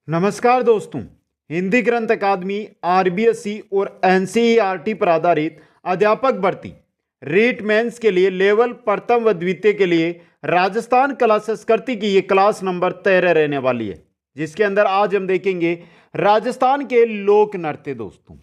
नमस्कार दोस्तों। हिंदी ग्रंथ अकादमी आरबीएसई और एनसीईआरटी पर आधारित अध्यापक भर्ती रीट मेंस के लिए लेवल प्रथम व द्वितीय के लिए राजस्थान कला संस्कृति की ये क्लास नंबर 13 रहने वाली है, जिसके अंदर आज हम देखेंगे राजस्थान के लोक नृत्य। दोस्तों,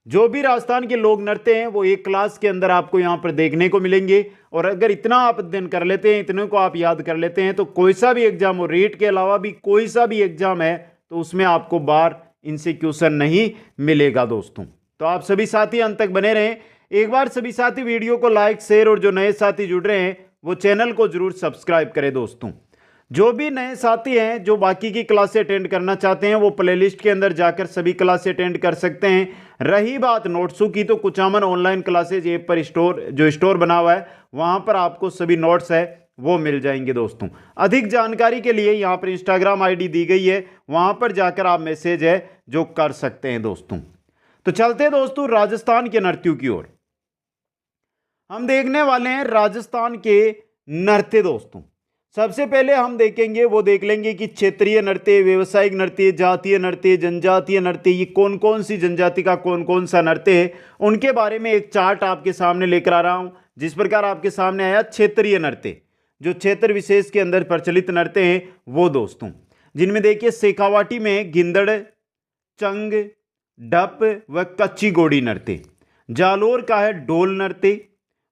जो भी राजस्थान के लोक नृत्य हैं वो एक क्लास के अंदर आपको यहाँ पर देखने को मिलेंगे। और अगर इतना आप अध्ययन कर लेते हैं, इतने को आप याद कर लेते हैं, तो कोई सा भी एग्जाम हो, रीट के अलावा भी कोई सा भी एग्जाम है, तो उसमें आपको बार इनसे क्वेश्चन नहीं मिलेगा। दोस्तों, तो आप सभी साथी अंत तक बने रहें। एक बार सभी साथी वीडियो को लाइक शेयर और जो नए साथी जुड़ रहे हैं वो चैनल को जरूर सब्सक्राइब करें। दोस्तों, जो भी नए साथी हैं जो बाकी की क्लासें अटेंड करना चाहते हैं वो प्लेलिस्ट के अंदर जाकर सभी क्लासें अटेंड कर सकते हैं। रही बात नोट्सों की, तो कुचामन ऑनलाइन क्लासेज ऐप पर स्टोर बना हुआ है, वहां पर आपको सभी नोट्स है वो मिल जाएंगे। दोस्तों, अधिक जानकारी के लिए यहाँ पर इंस्टाग्राम आईडी दी गई है, वहां पर जाकर आप मैसेज है जो कर सकते हैं। दोस्तों, तो चलते हैं दोस्तों राजस्थान के नृत्यों की ओर। हम देखने वाले हैं राजस्थान के नृत्य। दोस्तों, सबसे पहले हम देखेंगे वो देख लेंगे कि क्षेत्रीय नृत्य, व्यवसायिक नृत्य, जातीय नृत्य, जनजातीय नृत्य, ये कौन कौन सी जनजाति का कौन कौन सा नृत्य है, उनके बारे में एक चार्ट आपके सामने लेकर आ रहा हूं। जिस प्रकार आपके सामने आया क्षेत्रीय नृत्य, जो क्षेत्र विशेष के अंदर प्रचलित नृत्य हैं वो दोस्तों, जिनमें देखिए शेखावाटी में गिंदड़, चंग, डप व कच्ची गोड़ी नृत्य। जालोर का है ढोल नृत्य।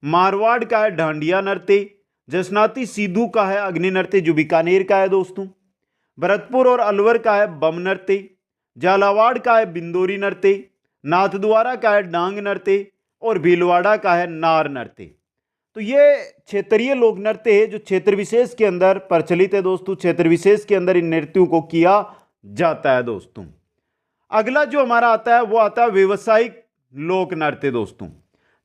मारवाड़ का है डांडिया नृत्य। जसनाती सीधू का है अग्नि नृत्य, जो बीकानेर का है। दोस्तों, भरतपुर और अलवर का है बम नृत्य। झालावाड़ का है बिंदोरी नृत्य। नाथद्वारा का है डांग नृत्य और भीलवाड़ा का है नार नृत्य। तो ये क्षेत्रीय लोक नृत्य है जो क्षेत्र विशेष के अंदर प्रचलित है। दोस्तों, क्षेत्र विशेष के अंदर इन नृत्यों को किया जाता है। दोस्तों, अगला जो हमारा आता है वो आता है व्यवसायिक लोक नृत्य। दोस्तों,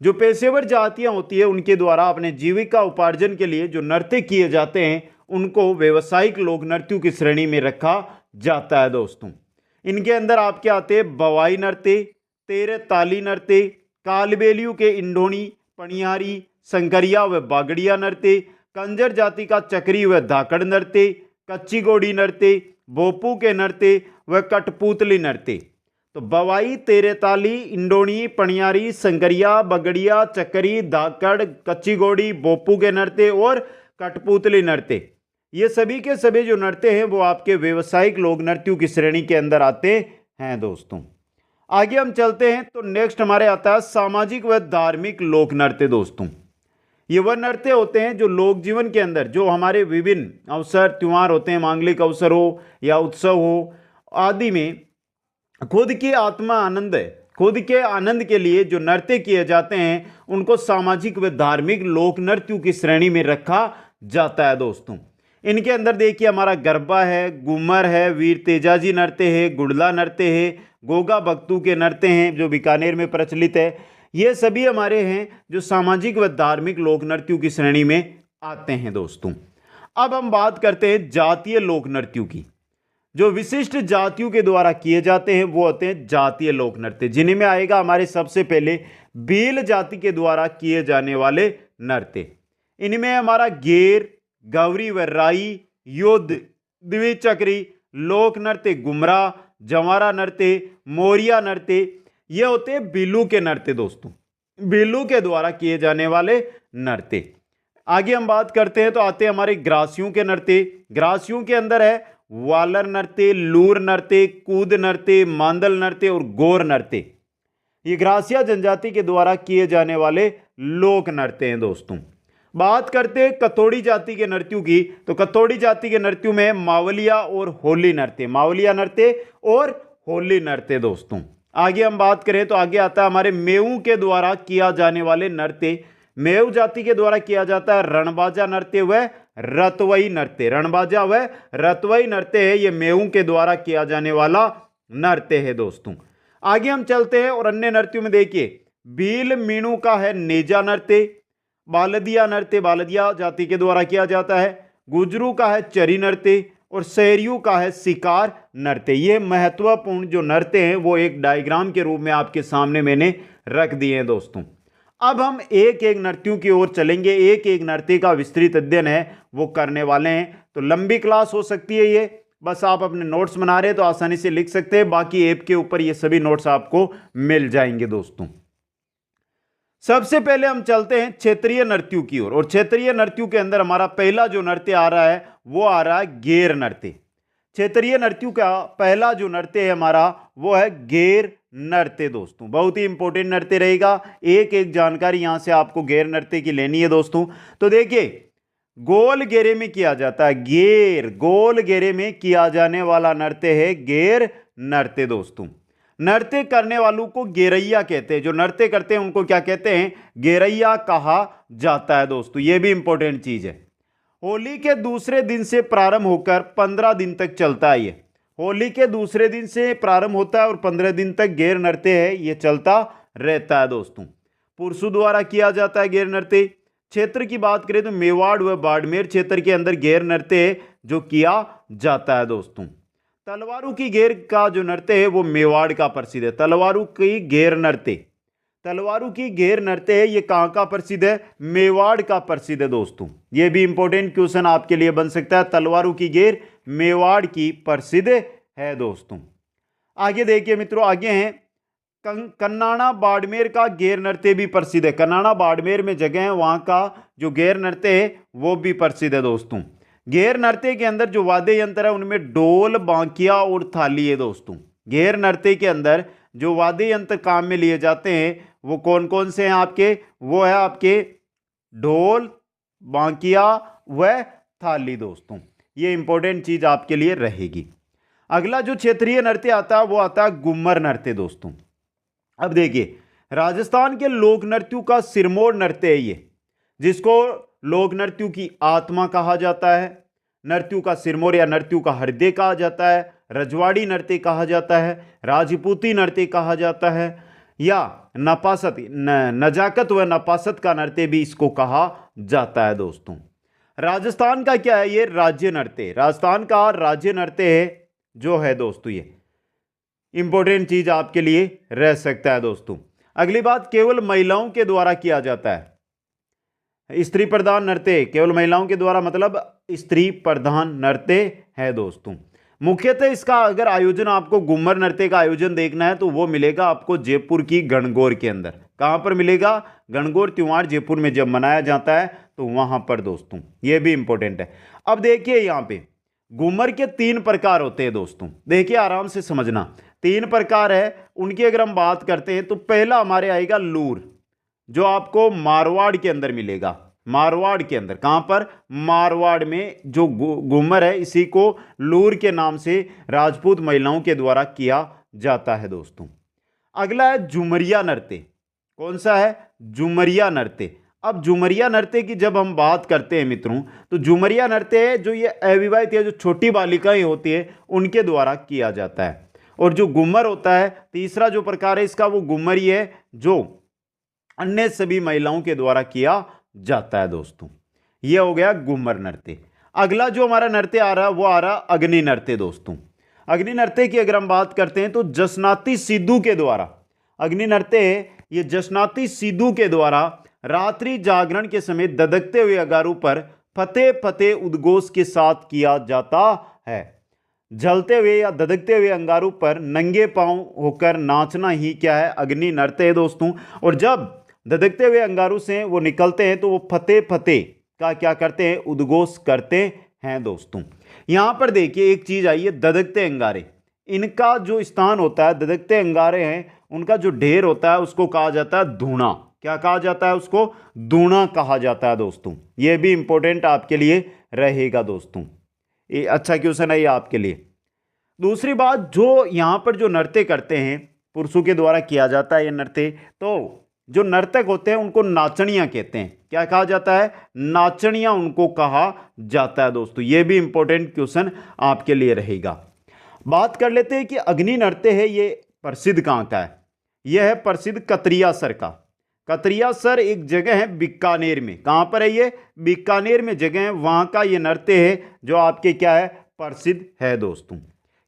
जो पेशेवर जातियां होती है उनके द्वारा अपने जीविका उपार्जन के लिए जो नृत्य किए जाते हैं उनको व्यवसायिक लोक नृत्यों की श्रेणी में रखा जाता है। दोस्तों, इनके अंदर आपके आते हैं बवाई नृत्य, तेरे ताली नृत्य, कालबेलियों के इंडोनी, पनियारी, संकरिया व बागड़िया नृत्य, कंजर जाति का चक्री व धाकड़ नृत्य, कच्ची गोड़ी नृत्य, भोपू के नृत्य व कठपुतली नृत्य। तो बवाई, तेरे ताली, इंडोनी, पनियारी, संकरिया, बगड़िया, चक्री, धाकड़, कच्ची गोड़ी, भोपू के नृत्य और कठपुतली नृत्य, ये सभी के सभी जो नृत्य हैं वो आपके व्यवसायिक लोक नृत्यों की श्रेणी के अंदर आते हैं। दोस्तों, आगे हम चलते हैं तो नेक्स्ट हमारे आता है सामाजिक व धार्मिक लोक नृत्य। दोस्तों, ये वह नृत्य होते हैं जो लोक जीवन के अंदर जो हमारे विभिन्न अवसर त्योहार होते हैं, मांगलिक अवसर हो या उत्सव हो आदि में खुद के आनंद के लिए जो नृत्य किए जाते हैं उनको सामाजिक व धार्मिक लोक नृत्यों की श्रेणी में रखा जाता है। दोस्तों, इनके अंदर देखिए हमारा गरबा है, घूमर है, वीर तेजाजी नृत्य है, गुड़ला नृत्य है, गोगा भक्तू के नृत्य हैं जो बीकानेर में प्रचलित है। ये सभी हमारे हैं जो सामाजिक व धार्मिक लोक नृत्यों की श्रेणी में आते हैं। दोस्तों, अब हम बात करते हैं जातीय लोक नृत्यों की। जो विशिष्ट जातियों के द्वारा किए जाते हैं वो होते हैं जातीय लोक नृत्य, जिन्हीं में आएगा हमारे सबसे पहले भील जाति के द्वारा किए जाने वाले नृत्य। इनमें हमारा गेर, गौरी व राई, योद्ध, द्विचक्री, लोक नृत्य, गुमरा, जवारा नृत्य, मोरिया नृत्य, ये होते हैं भीलू के नृत्य। दोस्तों, भीलू के द्वारा किए जाने वाले नृत्य। आगे हम बात करते हैं तो आते हैं हमारे ग्रासियों के नृत्य। ग्रासियों के अंदर है वालर नृत्य, लूर नृत्य, कूद नृत्य, मांदल नृत्य और गोर नृत्य। ये ग्रासिया जनजाति के द्वारा किए जाने वाले लोक नृत्य हैं। दोस्तों, बात करते हैं कथोड़ी जाति के नृत्यों की, तो कथोड़ी जाति के नृत्यों में मावलिया और होली नृत्य, मावलिया नृत्य और होली नृत्य। दोस्तों, आगे हम बात करें तो आगे आता है हमारे मेऊ के द्वारा किया जाने वाले नृत्य। मेऊ जाति के द्वारा किया जाता है रणबाजा नृत्य व रतवई नृत्य। रणबाजा व रतवई नृत्य है ये मेऊ के द्वारा किया जाने वाला नृत्य है। दोस्तों, आगे हम चलते हैं और अन्य नृत्यों में देखिए भील मीणु का है नेजा नृत्य। बालदिया नृत्य बालदिया जाति के द्वारा किया जाता है। गुजरू का है चरी नृत्य और शहरियों का है शिकार नृत्य। ये महत्वपूर्ण जो नृत्य हैं वो एक डायग्राम के रूप में आपके सामने मैंने रख दिए हैं। दोस्तों, अब हम एक एक नृत्यों की ओर चलेंगे, एक एक नृत्य का विस्तृत अध्ययन है वो करने वाले हैं। तो लंबी क्लास हो सकती है ये, बस आप अपने नोट्स बना रहे हैं तो आसानी से लिख सकते हैं, बाकी ऐप के ऊपर ये सभी नोट्स आपको मिल जाएंगे दोस्तों। सबसे पहले हम चलते हैं क्षेत्रीय नृत्यों की ओर, और क्षेत्रीय नृत्यों के अंदर हमारा पहला जो नृत्य आ रहा है वो आ रहा है गेर नृत्य। क्षेत्रीय नृत्यों का पहला जो नृत्य है हमारा वो है गेर नृत्य दोस्तों। बहुत ही इंपॉर्टेंट नृत्य रहेगा, एक एक जानकारी यहां से आपको गेर नृत्य की लेनी है दोस्तों। तो देखिए, गोल घेरे में किया जाता है, गेर गोल घेरे में किया जाने वाला नृत्य है गेर नृत्य दोस्तों। नृत्य करने वालों को गेरैया कहते हैं, जो नृत्य करते हैं उनको क्या कहते हैं, गेरैया कहा जाता है दोस्तों। यह भी इंपॉर्टेंट चीज है। होली के दूसरे दिन से प्रारंभ होकर 15 दिन तक चलता है। ये होली के दूसरे दिन से प्रारंभ होता है और 15 दिन तक गेर नृत्य है ये चलता रहता है दोस्तों। पुरुषों द्वारा किया जाता है गेर नृत्य। क्षेत्र की बात करें तो मेवाड़ व बाड़मेर क्षेत्र के अंदर गेर नृत्य जो किया जाता है दोस्तों। तलवारों की गेर का जो नृत्य है वो मेवाड़ का प्रसिद्ध है। तलवारों की गेर नृत्य, तलवारों की गेर नृत्य है ये कहाँ का प्रसिद्ध है, मेवाड़ का प्रसिद्ध है दोस्तों। ये भी इंपॉर्टेंट क्वेश्चन आपके लिए बन सकता है, तलवारों की गेर मेवाड़ की प्रसिद्ध है दोस्तों। आगे देखिए मित्रों, आगे हैं कन्नाड़ा बाड़मेर का गेर नृत्य भी प्रसिद्ध है। कन्नाड़ा बाड़मेर में जगह है, वहां का जो गेर नृत्य है वो भी प्रसिद्ध है दोस्तों। गेर नृत्य के अंदर जो वाद्य यंत्र है उनमें ढोल, बांकिया और थाली है दोस्तों। गेर नृत्य के अंदर जो वाद्य यंत्र काम में लिए जाते हैं वो कौन कौन से हैं आपके, वो है आपके ढोल, बांकिया व थाली दोस्तों। ये इंपॉर्टेंट चीज आपके लिए रहेगी। अगला जो क्षेत्रीय नृत्य आता है वो आता है घूमर नृत्य दोस्तों। अब देखिए, राजस्थान के लोक नृत्यों का सिरमौर नृत्य है ये, जिसको लोक नृत्यों की आत्मा कहा जाता है, नृत्यों का सिरमौर या नृत्यों का हृदय कहा जाता है, रजवाड़ी नृत्य कहा जाता है, राजपूती नृत्य कहा जाता है, या नपासत नजाकत व नपासत का नृत्य भी इसको कहा जाता है दोस्तों। राजस्थान का क्या है, ये राज्य नृत्य, राजस्थान का राज्य नृत्य है जो है दोस्तों। ये इंपॉर्टेंट चीज आपके लिए रह सकता है दोस्तों। अगली बात, केवल महिलाओं के द्वारा किया जाता है, स्त्री प्रधान नृत्य, केवल महिलाओं के द्वारा मतलब स्त्री प्रधान नृत्य है दोस्तों। मुख्यतः इसका अगर आयोजन आपको घूमर नृत्य का आयोजन देखना है तो वो मिलेगा आपको जयपुर की गणगौर के अंदर। कहां पर मिलेगा, गणगौर त्योहार जयपुर में जब मनाया जाता है तो वहां पर दोस्तों। ये भी इंपॉर्टेंट है। अब देखिए यहां पे घूमर के 3 प्रकार होते हैं दोस्तों, देखिए आराम से समझना। 3 प्रकार है उनकी अगर हम बात करते हैं तो पहला हमारे आएगा लूर, जो आपको मारवाड़ के अंदर मिलेगा। मारवाड़ के अंदर, कहां पर, मारवाड़ में जो घूमर है इसी को लूर के नाम से राजपूत महिलाओं के द्वारा किया जाता है दोस्तों। अगला है झुमरिया नृत्य। कौन सा है, झुमरिया नृत्य। अब झुमरिया नृत्य की जब हम बात करते हैं मित्रों तो झुमरिया नृत्य है जो ये अविवाहित या जो छोटी बालिकाएं होती है उनके द्वारा किया जाता है। और जो घूमर होता है तीसरा जो प्रकार है इसका, वो घूमर ही है जो अन्य सभी महिलाओं के द्वारा किया जाता है दोस्तों। यह हो गया घूमर नृत्य। अगला जो हमारा नृत्य आ रहा है वो आ रहा अग्नि नृत्य दोस्तों। अग्नि नृत्य की अगर हम बात करते हैं तो जसनाती सिद्धू के द्वारा, अग्नि नृत्य है ये जसनाती सिद्धू के द्वारा रात्रि जागरण के समय ददकते हुए अगारों पर फतेह फतेह उद्घोष के साथ किया जाता है। जलते हुए या ददकते हुए अंगारों पर नंगे पांव होकर नाचना ही क्या है, अग्नि नृत्य है दोस्तों। और जब ददकते हुए अंगारों से वो निकलते हैं तो वो फतेह फतेह का क्या करते हैं, उद्घोष करते हैं दोस्तों। यहां पर देखिए एक चीज आई है, ददकते अंगारे, इनका जो स्थान होता है, ददकते अंगारे हैं उनका जो ढेर होता है उसको कहा जाता है धूणा। क्या कहा जाता है उसको, धूणा कहा जाता है दोस्तों। ये भी इंपॉर्टेंट आपके लिए रहेगा दोस्तों, ये अच्छा क्वेश्चन है ये आपके लिए। दूसरी बात, जो यहां पर जो नृत्य करते हैं पुरुषों के द्वारा किया जाता है ये नृत्य, तो जो नर्तक होते हैं उनको नाचनियां कहते हैं। क्या कहा जाता है, नाचनियां उनको कहा जाता है दोस्तों। ये भी इंपॉर्टेंट क्वेश्चन आपके लिए रहेगा। बात कर लेते हैं कि अग्नि नृत्य है ये प्रसिद्ध कहां का है। यह है प्रसिद्ध कतरियासर का। कतरियासर एक जगह है बीकानेर में। कहां पर है ये, बीकानेर में जगह है, वहां का ये नृत्य है जो आपके क्या है, प्रसिद्ध है दोस्तों।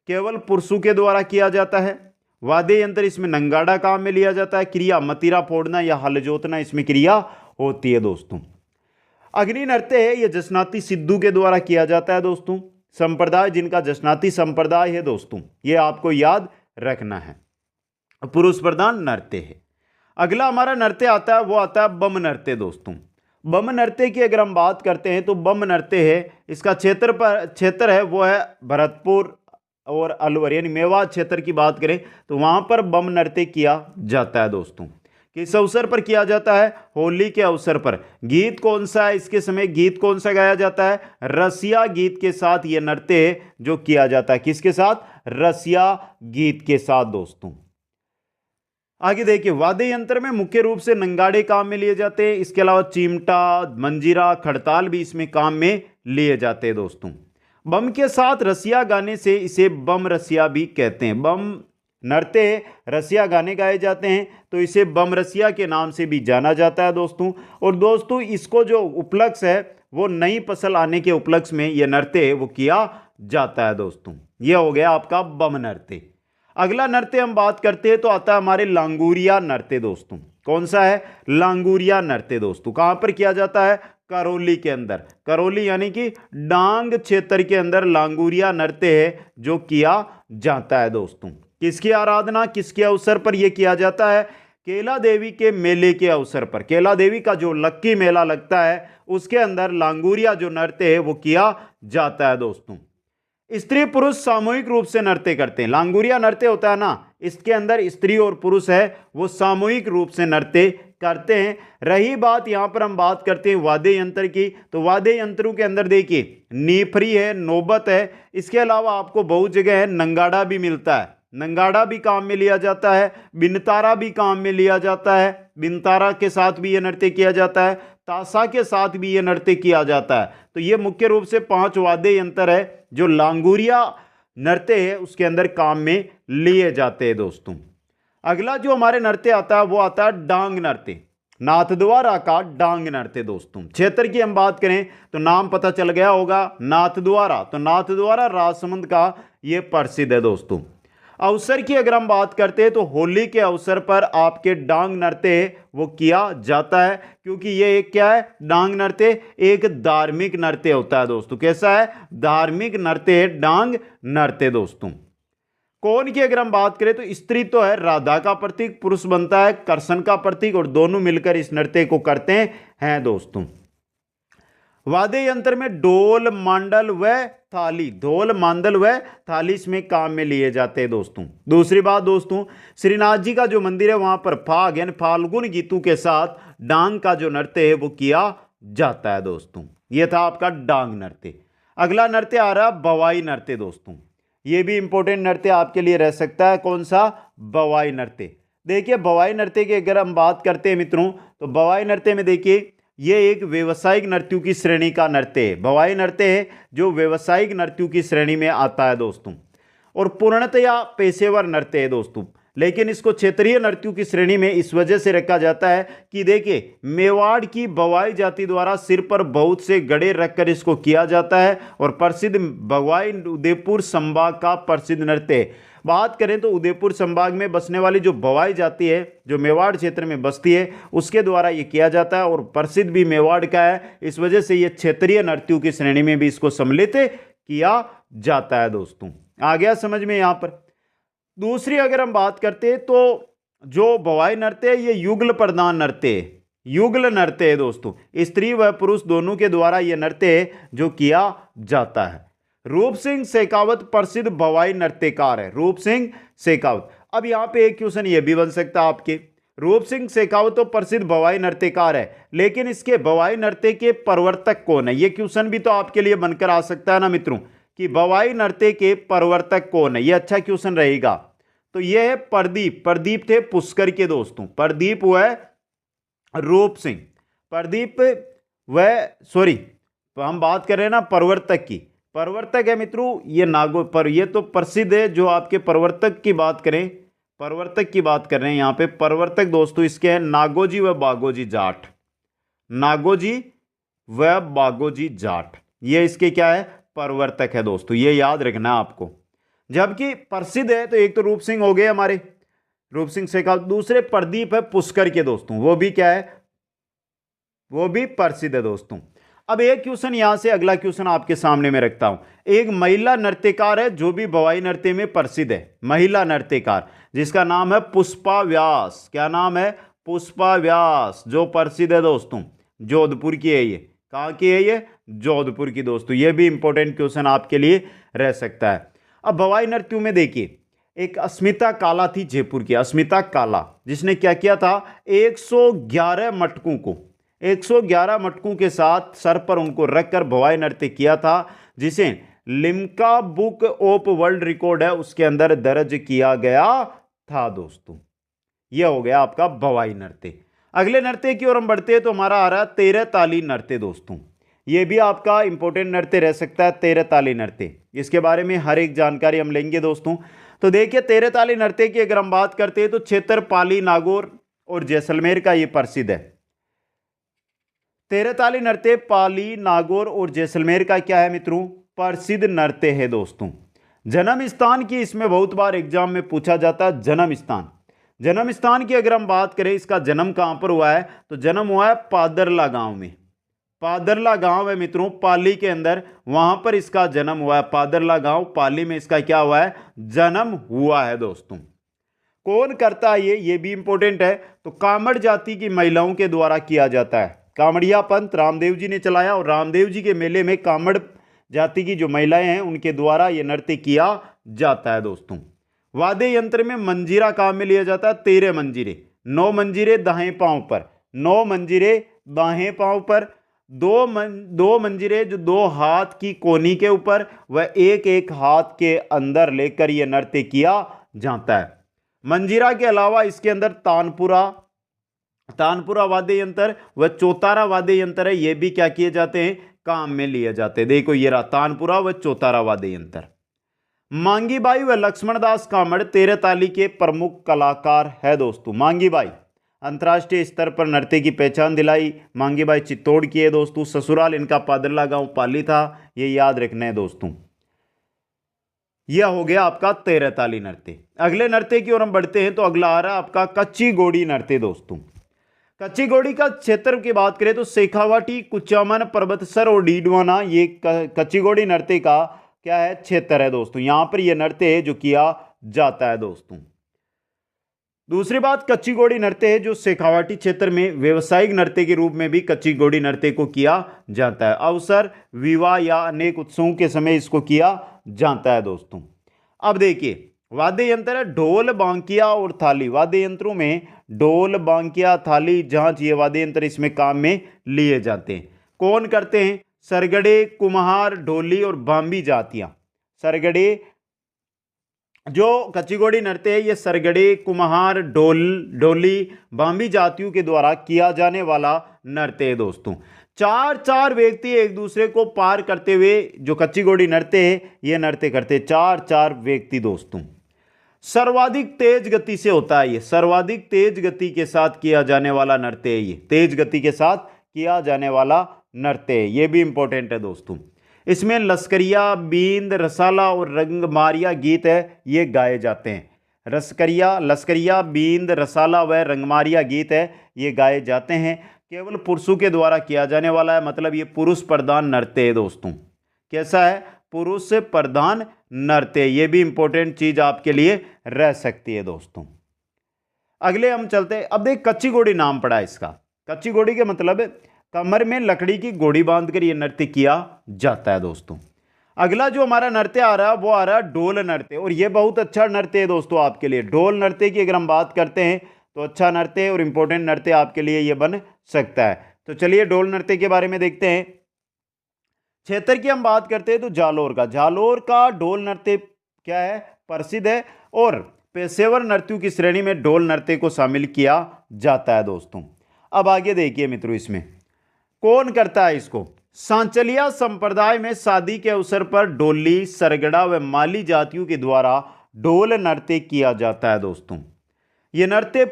केवल पुरुषों के द्वारा किया जाता है। वाद्य यंत्र इसमें नंगाड़ा काम में लिया जाता है। क्रिया मतीरा फोड़ना या हल जोतना इसमें क्रिया होती है दोस्तों। अग्नि नृत्य है ये जसनाती सिद्धू के द्वारा किया जाता है दोस्तों। संप्रदाय जिनका जसनाती संप्रदाय है दोस्तों, ये आपको याद रखना है। पुरुष प्रधान नृत्य है। अगला हमारा नृत्य आता है, वो आता है बम नृत्य दोस्तों। बम नृत्य की अगर हम बात करते हैं तो बम नृत्य है, इसका क्षेत्र है वो है भरतपुर और अलवर यानी मेवात क्षेत्र की बात करें तो वहां पर बम नृत्य किया जाता है दोस्तों। किस अवसर पर किया जाता है? होली के अवसर पर। गीत कौन सा है इसके समय, गीत कौन सा गाया जाता है? रसिया गीत के साथ यह नृत्य है जो किया जाता है। किसके साथ? रसिया गीत के साथ दोस्तों। आगे देखिए, वाद्य यंत्र में मुख्य रूप से नंगाड़े काम में लिए जाते हैं। इसके अलावा चिमटा, मंजीरा, खड़ताल भी इसमें काम में लिए जाते हैं दोस्तों। बम के साथ रसिया गाने से इसे बम रसिया भी कहते हैं। बम नृत्य रसिया गाने गाए जाते हैं तो इसे बम रसिया के नाम से भी जाना जाता है दोस्तों। और दोस्तों इसको जो उपलक्ष्य है वो नई फसल आने के उपलक्ष्य में यह नृत्य वो किया जाता है दोस्तों। यह हो गया आपका बम नृत्य। अगला नृत्य हम बात करते हैं तो आता है हमारे लांगुरिया नृत्य दोस्तों। कौन सा है? लांगुरिया नृत्य दोस्तों। कहां पर किया जाता है? करौली के अंदर। करौली यानी कि डांग क्षेत्र के अंदर लांगुरिया नृत्य है जो किया जाता है दोस्तों। किसकी आराधना, किसके अवसर पर यह किया जाता है? केला देवी के मेले के अवसर पर। केला देवी का जो लक्की मेला लगता है उसके अंदर लांगुरिया जो नृत्य है वो किया जाता है दोस्तों। स्त्री पुरुष सामूहिक रूप से नृत्य करते हैं। लांगुरिया नृत्य होता है ना, इसके अंदर स्त्री और पुरुष है वो सामूहिक रूप से नृत्य करते हैं। रही बात यहां पर हम बात करते हैं वाद्य यंत्र की, तो वाद्य यंत्रों के अंदर देखिए नीफरी है, नौबत है, इसके अलावा आपको बहुत जगह है नंगाड़ा भी मिलता है। नंगाड़ा भी काम में लिया जाता है, बिनतारा भी काम में लिया जाता है। बिनतारा के साथ भी यह नृत्य किया जाता है, ताशा के साथ भी यह नृत्य किया जाता है। तो ये मुख्य रूप से 5 वाद्य यंत्र है जो लांगुरिया नृत्य है उसके अंदर काम में लिए जाते हैं दोस्तों। अगला जो हमारे नृत्य आता है वो आता है डांग नृत्य। नाथद्वारा का डांग नृत्य दोस्तों। क्षेत्र की हम बात करें तो नाम पता चल गया होगा, नाथद्वारा। तो नाथद्वारा राजसमंद का ये प्रसिद्ध है दोस्तों। अवसर की अगर हम बात करते हैं तो होली के अवसर पर आपके डांग नृत्य वो किया जाता है, क्योंकि ये एक क्या है? डांग नृत्य एक धार्मिक नृत्य होता है दोस्तों। कैसा है? धार्मिक नृत्य है डांग नृत्य दोस्तों। कौन की अगर हम बात करें तो स्त्री तो है राधा का प्रतीक, पुरुष बनता है कृष्ण का प्रतीक, और दोनों मिलकर इस नृत्य को करते हैं दोस्तों। वाद्य यंत्र में ढोल, मांडल व थाली, ढोल, मांडल व थाली इसमें काम में लिए जाते हैं दोस्तों। दूसरी बात दोस्तों, श्रीनाथ जी का जो मंदिर है वहां पर फाग यानी फाल्गुन गीतों के साथ डांग का जो नृत्य है वो किया जाता है दोस्तों। यह था आपका डांग नृत्य। अगला नृत्य आ रहा है बवाई नृत्य दोस्तों। यह भी इंपॉर्टेंट नृत्य आपके लिए रह सकता है। कौन सा? बवाई नृत्य। देखिए बवाई नृत्य की अगर हम बात करते हैं मित्रों तो बवाई नृत्य में देखिए ये एक व्यवसायिक नृत्यों की श्रेणी का नृत्य है। बवाई नृत्य है जो व्यवसायिक नृत्यों की श्रेणी में आता है दोस्तों, और पूर्णतया पेशेवर नृत्य है दोस्तों। लेकिन इसको क्षेत्रीय नृत्यों की श्रेणी में इस वजह से रखा जाता है कि देखिए मेवाड़ की बवाई जाति द्वारा सिर पर बहुत से गड़े रखकर इसको किया जाता है, और प्रसिद्ध बवाई उदयपुर संभाग का प्रसिद्ध नृत्य है। बात करें तो उदयपुर संभाग में बसने वाली जो बवाई जाति है जो मेवाड़ क्षेत्र में बसती है उसके द्वारा ये किया जाता है, और प्रसिद्ध भी मेवाड़ का है। इस वजह से ये क्षेत्रीय नृत्यों की श्रेणी में भी इसको सम्मिलित किया जाता है दोस्तों। आ गया समझ में यहाँ पर। दूसरी अगर हम बात करते हैं तो जो बवाई नृत्य है ये युगल प्रधान नृत्य है। युगल नृत्य है दोस्तों, स्त्री व पुरुष दोनों के द्वारा यह नृत्य है जो किया जाता है। रूप सिंह शेखावत प्रसिद्ध बवाई नृत्यकार है। रूप सिंह शेखावत। अब यहाँ पे एक क्वेश्चन ये भी बन सकता है आपके, रूप सिंह शेखावत तो प्रसिद्ध बवाई नृत्यकार है, लेकिन इसके बवाई नृत्य के प्रवर्तक कौन है? ये क्वेश्चन भी तो आपके लिए बनकर आ सकता है ना मित्रों, कि बवाई नृत्य के प्रवर्तक कौन है। ये अच्छा क्वेश्चन रहेगा। तो ये है प्रदीप। प्रदीप थे पुष्कर के दोस्तों। प्रदीप व रूप सिंह। प्रदीप व हम बात कर रहे हैं ना प्रवर्तक की। प्रवर्तक है मित्रों ये नागो पर, ये तो प्रसिद्ध है। जो आपके प्रवर्तक की बात करें, प्रवर्तक की बात कर रहे हैं यहाँ पे, प्रवर्तक दोस्तों इसके हैं नागोजी व बागोजी जाट। नागोजी व बागोजी जाट ये इसके क्या है? प्रवर्तक है दोस्तों। ये याद रखना है आपको। जबकि प्रसिद्ध है तो एक तो रूप सिंह हो गए हमारे, रूप सिंह शेखावत। दूसरे प्रदीप है पुष्कर के दोस्तों, वो भी क्या है? वो भी प्रसिद्ध है दोस्तों। अब एक क्वेश्चन यहां से अगला क्वेश्चन आपके सामने में रखता हूं। एक महिला नृत्यकार है जो भी भवाई नृत्य में प्रसिद्ध है, महिला नृत्यकार जिसका नाम है पुष्पा व्यास। क्या नाम है? पुष्पा व्यास, जो प्रसिद्ध है दोस्तों, जोधपुर की है ये। कहां की है ये? जोधपुर की दोस्तों। ये भी इंपॉर्टेंट क्वेश्चन आपके लिए रह सकता है। अब भवाई नृत्यों में देखिए, एक अस्मिता काला थी जयपुर की, अस्मिता काला, जिसने क्या किया था, 111 मटकों को 111 मटकों के साथ सर पर उनको रखकर भवाई नृत्य किया था, जिसे Limca book of world record है उसके अंदर दर्ज किया गया था दोस्तों। यह हो गया आपका भवाई नृत्य। अगले नृत्य की ओर हम बढ़ते हैं तो हमारा आ रहा है तेरह ताली नृत्य दोस्तों। यह भी आपका इंपॉर्टेंट नृत्य रह सकता है, तेरह ताली नृत्य। इसके बारे में हर एक जानकारी हम लेंगे दोस्तों। तो देखिए, तेरह ताली नृत्य की अगर हम बात करते हैं तो क्षेत्रपाली, नागौर और जैसलमेर का यह प्रसिद्ध है। तेरह ताली नृत्य पाली, नागौर और जैसलमेर का क्या है मित्रों? प्रसिद्ध नृत्य है दोस्तों। जन्म स्थान की इसमें बहुत बार एग्जाम में पूछा जाता है, जन्म स्थान। जन्म स्थान की अगर हम बात करें, इसका जन्म कहां पर हुआ है, तो जन्म हुआ है पादरला गांव में। पादरला गांव है मित्रों, पाली के अंदर, वहां पर इसका जन्म हुआ है। पादरला गांव, पाली में इसका क्या हुआ है? जन्म हुआ है दोस्तों। कौन करता है ये भी इंपॉर्टेंट है। तो कामड़ जाति की महिलाओं के द्वारा किया जाता है। कामड़िया पंथ रामदेव जी ने चलाया और रामदेव जी के मेले में कामड़ जाति की जो महिलाएं हैं उनके द्वारा यह नृत्य किया जाता है दोस्तों। वाद्य यंत्र में मंजीरा काम में लिया जाता है, 13 मंजीरे, 9 मंजीरे दाएं पांव पर, 9 मंजीरे दाएं पांव पर, दो मंजीरे जो 2 हाथ की कोनी के ऊपर व एक एक हाथ के अंदर लेकर यह नृत्य किया जाता है। मंजीरा के अलावा इसके अंदर तानपुरा वाद्य यंत्र व चौतारा वाद्य यंत्र है, ये भी क्या किए जाते हैं? काम में लिए जाते हैं। देखो ये रहा तानपुरा व चौतारा वाद्य यंत्र। मांगीबाई व लक्ष्मणदास कामड़ तेरह ताली के प्रमुख कलाकार है दोस्तों। मांगीबाई अंतर्राष्ट्रीय स्तर पर नृत्य की पहचान दिलाई। मांगीबाई चित्तौड़ की है दोस्तों। ससुराल इनका पादरला गांव पाली था, ये याद रखना है दोस्तों। यह हो गया आपका तेरह ताली नृत्य। अगले नृत्य की ओर हम बढ़ते हैं तो अगला आ रहा है आपका कच्ची घोड़ी नृत्य दोस्तों। कच्ची घोड़ी का क्षेत्र की बात करें तो शेखावाटी, कुचामन, पर्वतसर और डीडवाना, ये कच्ची घोड़ी नृत्य का क्या है? क्षेत्र है दोस्तों। यहां पर यह नृत्य है जो किया जाता है दोस्तों। दूसरी बात, कच्ची घोड़ी नृत्य है जो शेखावाटी क्षेत्र में व्यवसायिक नृत्य के रूप में भी कच्ची घोड़ी नृत्य को किया जाता है। अवसर, विवाह या अनेक उत्सवों के समय इसको किया जाता है दोस्तों। अब देखिए, वाद्य यंत्र है ढोल, बांकिया और थाली। वाद्य यंत्रों में ढोल, बांकिया, थाली, झांझ, ये वाद्य यंत्र इसमें काम में लिए जाते हैं। कौन करते हैं? सरगड़े, कुम्हार, ढोली और बांबी जातियां। सरगड़े, जो कच्ची घोड़ी नृत्य है, ये सरगड़े, कुम्हार, ढोली, बांबी जातियों के द्वारा किया जाने वाला नृत्य है दोस्तों। चार व्यक्ति एक दूसरे को पार करते हुए जो कच्ची घोड़ी नृत्य है, ये नृत्य करते, चार व्यक्ति दोस्तों। सर्वाधिक तेज गति से होता है ये, सर्वाधिक तेज गति के साथ किया जाने वाला नृत्य है ये, तेज गति के साथ किया जाने वाला नृत्य है। ये भी इंपॉर्टेंट है दोस्तों। इसमें लश्करिया, बींद, रसाला और रंगमारिया गीत है, ये गाए जाते हैं। लश्करिया, बींद, रसाला व रंगमारिया गीत है, ये गाए जाते हैं। केवल पुरुषों के द्वारा किया जाने वाला है, मतलब ये पुरुष प्रधान नृत्य है दोस्तों। कैसा है? पुरुष प्रधान नृत्य। ये भी इंपॉर्टेंट चीज आपके लिए रह सकती है दोस्तों। अगले हम चलते हैं। अब देख, कच्ची घोड़ी नाम पड़ा इसका। कच्ची घोड़ी के मतलब कमर में लकड़ी की घोड़ी बांधकर यह नृत्य किया जाता है दोस्तों। अगला जो हमारा नृत्य आ रहा है वो आ रहा है ढोल नृत्य, और ये बहुत अच्छा नृत्य है दोस्तों आपके लिए। ढोल नृत्य की अगर हम बात करते हैं तो अच्छा नृत्य और इंपॉर्टेंट नृत्य आपके लिए ये बन सकता है। तो चलिए ढोल नृत्य के बारे में देखते हैं। क्षेत्र की हम बात करते हैं तो जालोर का ढोल नृत्य क्या है? प्रसिद्ध है, और पेशेवर नृत्यों की श्रेणी में ढोल नृत्य को शामिल किया जाता है दोस्तों। अब आगे देखिए मित्रों, इसमें कौन करता है इसको? सांचलिया संप्रदाय में शादी के अवसर पर डोली, सरगड़ा व माली जातियों के द्वारा ढोल नृत्य किया जाता है दोस्तों। ये नृत्य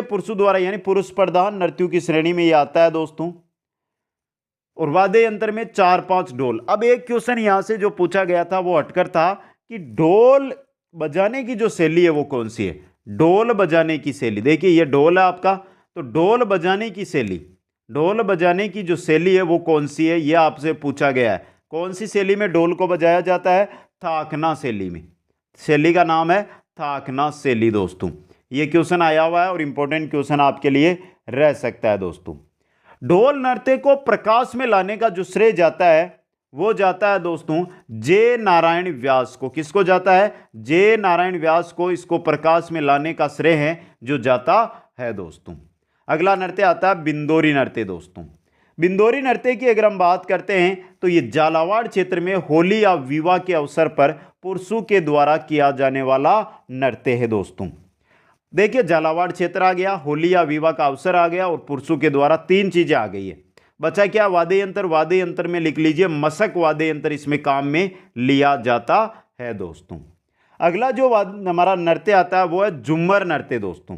पुरुषों द्वारा यानी पुरुष प्रधान नृत्यों की श्रेणी में ये आता है दोस्तों। और वाद्य यंत्र में 4-5 ढोल। अब एक क्वेश्चन यहां से जो पूछा गया था वो हटकर था कि ढोल बजाने की जो शैली है वो कौन सी है? ढोल बजाने की शैली। देखिए ये ढोल है आपका, तो ढोल बजाने की शैली, ढोल बजाने की जो शैली है वो कौन सी है, ये आपसे पूछा गया है। कौन सी शैली में ढोल को बजाया जाता है? थाकना शैली में। शैली का नाम है थाकना शैली दोस्तों। ये क्वेश्चन आया हुआ है और इंपॉर्टेंट क्वेश्चन आपके लिए रह सकता है दोस्तों। ढोल नृत्य को प्रकाश में लाने का जो श्रेय जाता है वो जाता है दोस्तों जे नारायण व्यास को। किसको जाता है? जे नारायण व्यास को इसको प्रकाश में लाने का श्रेय है जो जाता है दोस्तों। अगला नृत्य आता है बिंदोरी नृत्य दोस्तों। बिंदोरी नृत्य की अगर हम बात करते हैं तो ये झालावाड़ क्षेत्र में होली या विवाह के अवसर पर पुरुषों के द्वारा किया जाने वाला नृत्य है दोस्तों। देखिए झालावाड़ क्षेत्र आ गया, होली या विवाह का अवसर आ गया और पुरुषों के द्वारा तीन चीजें आ गई है। बचा क्या? वाद्य यंत्र। वाद्य यंत्र में लिख लीजिए मशक वाद्य यंत्र इसमें काम में लिया जाता है दोस्तों। अगला जो हमारा नृत्य आता है वो है झूमर नृत्य दोस्तों।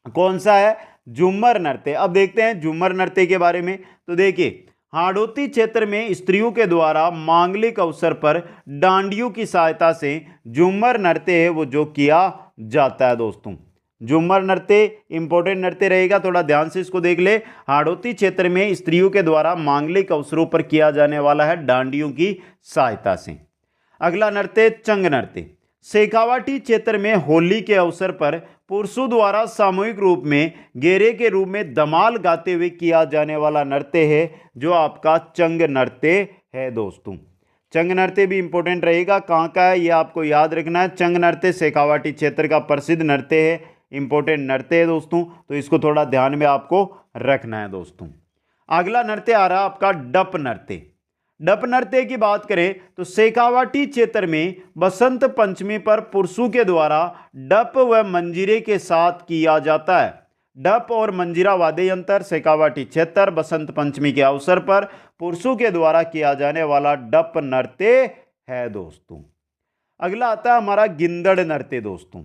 कौन सा है? झूमर नृत्य। अब देखते हैं झूमर नृत्य के बारे में। तो देखिए हाड़ौती क्षेत्र में स्त्रियों के द्वारा मांगलिक अवसर पर डांडियों की सहायता से झूमर नृत्य है वो जो किया जाता है दोस्तों। झूमर नृत्य इंपॉर्टेंट नृत्य रहेगा, थोड़ा ध्यान से इसको देख ले। हाड़ौती क्षेत्र में स्त्रियों के द्वारा मांगलिक अवसरों पर किया जाने वाला है डांडियों की सहायता से। अगला नृत्य चंग नृत्य। शेखावाटी क्षेत्र में होली के अवसर पर पुरुषों द्वारा सामूहिक रूप में गेरे के रूप में धमाल गाते हुए किया जाने वाला नृत्य है जो आपका चंग नृत्य है दोस्तों। चंग नृत्य भी इंपॉर्टेंट रहेगा, कहाँ का है ये आपको याद रखना है। चंग नृत्य शेखावाटी क्षेत्र का प्रसिद्ध नृत्य है, इंपॉर्टेंट नृत्य है दोस्तों, तो इसको थोड़ा ध्यान में आपको रखना है दोस्तों। अगला नृत्य आ रहा है आपका डप नृत्य। डप नृत्य की बात करें तो शेखावाटी क्षेत्र में बसंत पंचमी पर पुरुषों के द्वारा डप व मंजीरे के साथ किया जाता है। डप और मंजीरा वाद्य यंत्र शेखावाटी क्षेत्र बसंत पंचमी के अवसर पर पुरुषों के द्वारा किया जाने वाला डप नृत्य है दोस्तों। अगला आता है हमारा गिंदड़ नृत्य दोस्तों।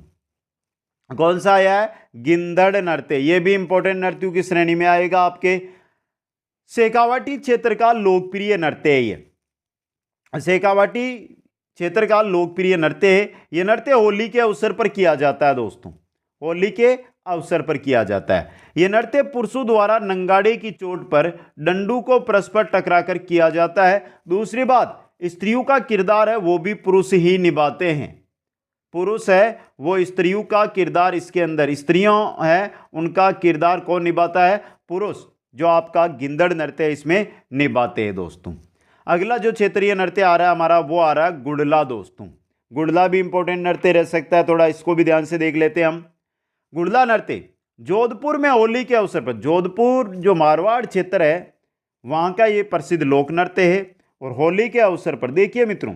कौन सा आया है? गिंदड़ नृत्य। यह भी इंपॉर्टेंट नृत्यों की श्रेणी में आएगा आपके। शेखावाटी क्षेत्र का लोकप्रिय नृत्य है ये। शेखावाटी क्षेत्र का लोकप्रिय नृत्य है। यह नृत्य होली के अवसर पर किया जाता है दोस्तों। होली के अवसर पर किया जाता है। यह नृत्य पुरुषों द्वारा नंगाड़े की चोट पर डंडू को परस्पर टकराकर किया जाता है। दूसरी बात, स्त्रियों का किरदार है वो भी पुरुष ही निभाते हैं। पुरुष है वो स्त्रियों का किरदार इसके अंदर, स्त्रियों है उनका किरदार कौन निभाता है? पुरुष, जो आपका गिंदड़ नृत्य इसमें निभाते हैं दोस्तों। अगला जो क्षेत्रीय नृत्य आ रहा है हमारा वो आ रहा है गुड़ला दोस्तों। गुड़ला भी इंपॉर्टेंट नृत्य रह सकता है, थोड़ा इसको भी ध्यान से देख लेते हैं हम। गुड़ला नृत्य जोधपुर में होली के अवसर पर, जोधपुर जो मारवाड़ क्षेत्र है वहाँ का ये प्रसिद्ध लोक नृत्य है और होली के अवसर पर देखिए मित्रों,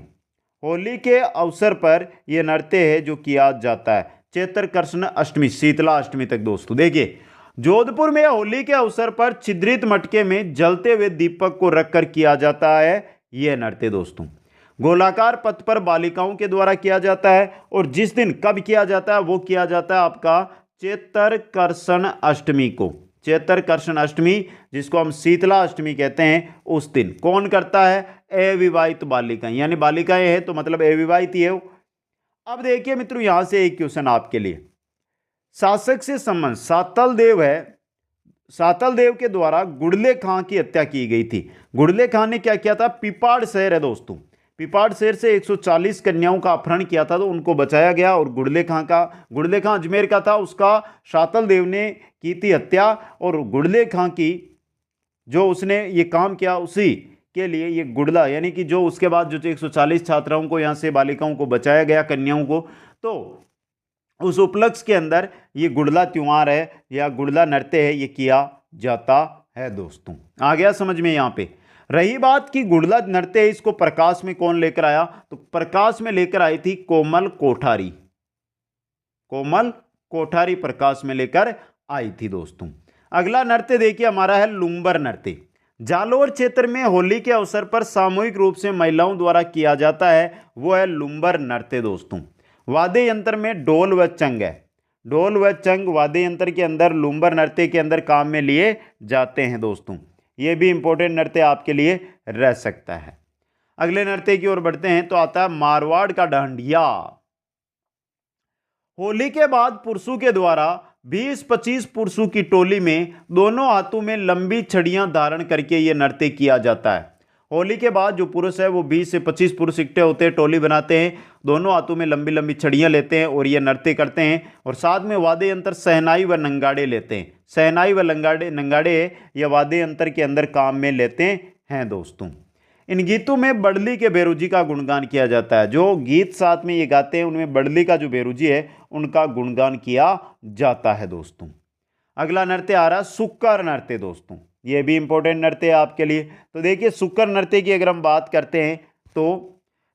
होली के अवसर पर यह नृत्य है जो किया जाता है चैत्र कृष्ण अष्टमी शीतला अष्टमी तक दोस्तों। देखिए जोधपुर में होली के अवसर पर छिद्रित मटके में जलते हुए दीपक को रखकर किया जाता है यह नृत्य दोस्तों। गोलाकार पथ पर बालिकाओं के द्वारा किया जाता है और जिस दिन कब किया जाता है वो किया जाता है आपका चैत्र कृष्ण अष्टमी को। चैत्र कृष्ण अष्टमी जिसको हम शीतला अष्टमी कहते हैं उस दिन कौन करता है? अविवाहित बालिकाएं, यानी बालिकाएं हैं तो मतलब अविवाहित ही है। अब देखिए मित्रों यहां से एक क्वेश्चन आपके लिए। शासक से संबंध सातल देव है, सातल देव के द्वारा गुड़ले खां की हत्या की गई थी। गुड़ले खां ने क्या किया था? पिपाड़ शहर है दोस्तों, पिपाड़ शहर से 140 कन्याओं का अपहरण किया था तो उनको बचाया गया और गुड़ले खां अजमेर का था, उसका सातल देव ने की थी हत्या। और गुड़ले खां की जो उसने ये काम किया उसी के लिए ये गुड़ला, यानी कि जो उसके बाद जो 140 छात्राओं को यहाँ से बालिकाओं को बचाया गया, कन्याओं को, तो उस उपलक्ष्य के अंदर ये गुड़ला त्योहार है या गुड़ला नृत्य है ये किया जाता है दोस्तों। आ गया समझ में? यहाँ पे रही बात कि गुड़ला नृत्य है इसको प्रकाश में कौन लेकर आया, तो प्रकाश में लेकर आई थी कोमल कोठारी। कोमल कोठारी प्रकाश में लेकर आई थी दोस्तों। अगला नृत्य देखिए हमारा है लुम्बर नृत्य। जालोर क्षेत्र में होली के अवसर पर सामूहिक रूप से महिलाओं द्वारा किया जाता है वो है लुम्बर नृत्य दोस्तों। वाद्य यंत्र में ढोल व चंग है। ढोल व चंग वाद्य यंत्र के अंदर लुम्बर नृत्य के अंदर काम में लिए जाते हैं दोस्तों। ये भी इंपॉर्टेंट नृत्य आपके लिए रह सकता है। अगले नृत्य की ओर बढ़ते हैं तो आता है मारवाड़ का डांडिया। होली के बाद पुरुषों के द्वारा 20-25 पुरुषों की टोली में दोनों हाथों में लंबी छड़ियां धारण करके यह नृत्य किया जाता है। होली के बाद जो पुरुष है वो 20 से 25 पुरुष इकट्ठे होते हैं, टोली बनाते हैं, दोनों हाथों में लंबी लंबी छड़ियां लेते हैं और ये नृत्य करते हैं और साथ में वाद्य यंत्र शहनाई व नंगाड़े लेते हैं। शहनाई व नंगाड़े या वाद्य यंत्र के अंदर काम में लेते हैं दोस्तों। इन गीतों में बड़ली के बेरुजी का गुणगान किया जाता है। जो गीत साथ में ये गाते हैं उनमें बड़ली का जो बेरुजी है उनका गुणगान किया जाता है दोस्तों। अगला नृत्य आ रहा है सुक्कर नृत्य दोस्तों। ये भी इंपॉर्टेंट नृत्य है आपके लिए। तो देखिए सुक्कर नृत्य की अगर हम बात करते हैं तो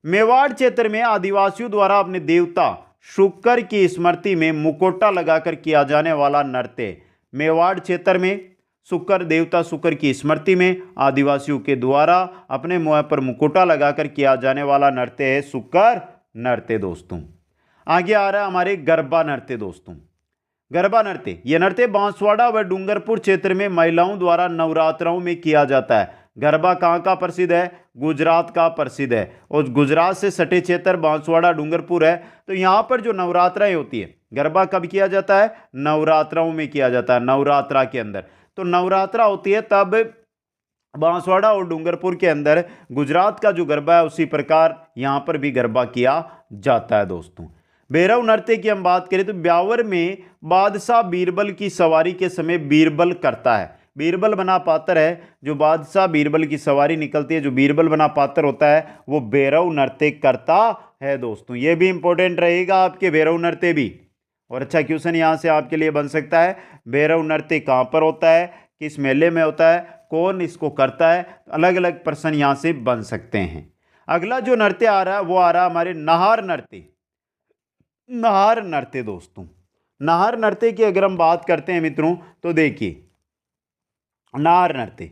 मेवाड़ क्षेत्र में आदिवासियों द्वारा अपने देवता शुक्र की स्मृति में मुकोटा लगाकर किया जाने वाला नृत्य। मेवाड़ क्षेत्र में शुक्र देवता शुक्र की स्मृति में आदिवासियों के द्वारा अपने मुंह पर मुकुटा लगाकर किया जाने वाला नृत्य है शुक्र नृत्य दोस्तों। आगे आ रहा है हमारे गरबा नृत्य दोस्तों। गरबा नृत्य, यह नृत्य बांसवाड़ा व डूंगरपुर क्षेत्र में महिलाओं द्वारा नवरात्रों में किया जाता है। गरबा कहाँ का प्रसिद्ध है? गुजरात का प्रसिद्ध है और गुजरात से सटे क्षेत्र बांसवाड़ा डूंगरपुर है। तो यहाँ पर जो नवरात्राएं होती है, गरबा कब किया जाता है? नवरात्रों में किया जाता है, नवरात्रा के अंदर। तो नवरात्रा होती है तब बांसवाड़ा और डूंगरपुर के अंदर गुजरात का जो गरबा है उसी प्रकार यहाँ पर भी गरबा किया जाता है दोस्तों। भैरव नृत्य की हम बात करें तो ब्यावर में बादशाह बीरबल की सवारी के समय बीरबल करता है। बीरबल बना पात्र है, जो बादशाह बीरबल की सवारी निकलती है, जो बीरबल बना पात्र होता है वो भैरव नृत्य करता है दोस्तों। ये भी इंपॉर्टेंट रहेगा आपके भैरव नृत्य भी, और अच्छा क्वेश्चन यहाँ से आपके लिए बन सकता है। भैरव नृत्य कहाँ पर होता है, किस मेले में होता है, कौन इसको करता है, अलग अलग प्रश्न यहाँ से बन सकते हैं। अगला जो नृत्य आ रहा है वो आ रहा है हमारे नाहर नृत्य। नाहर नृत्य दोस्तों, नाहर नृत्य की अगर हम बात करते हैं मित्रों तो देखिए नाहर नृत्य,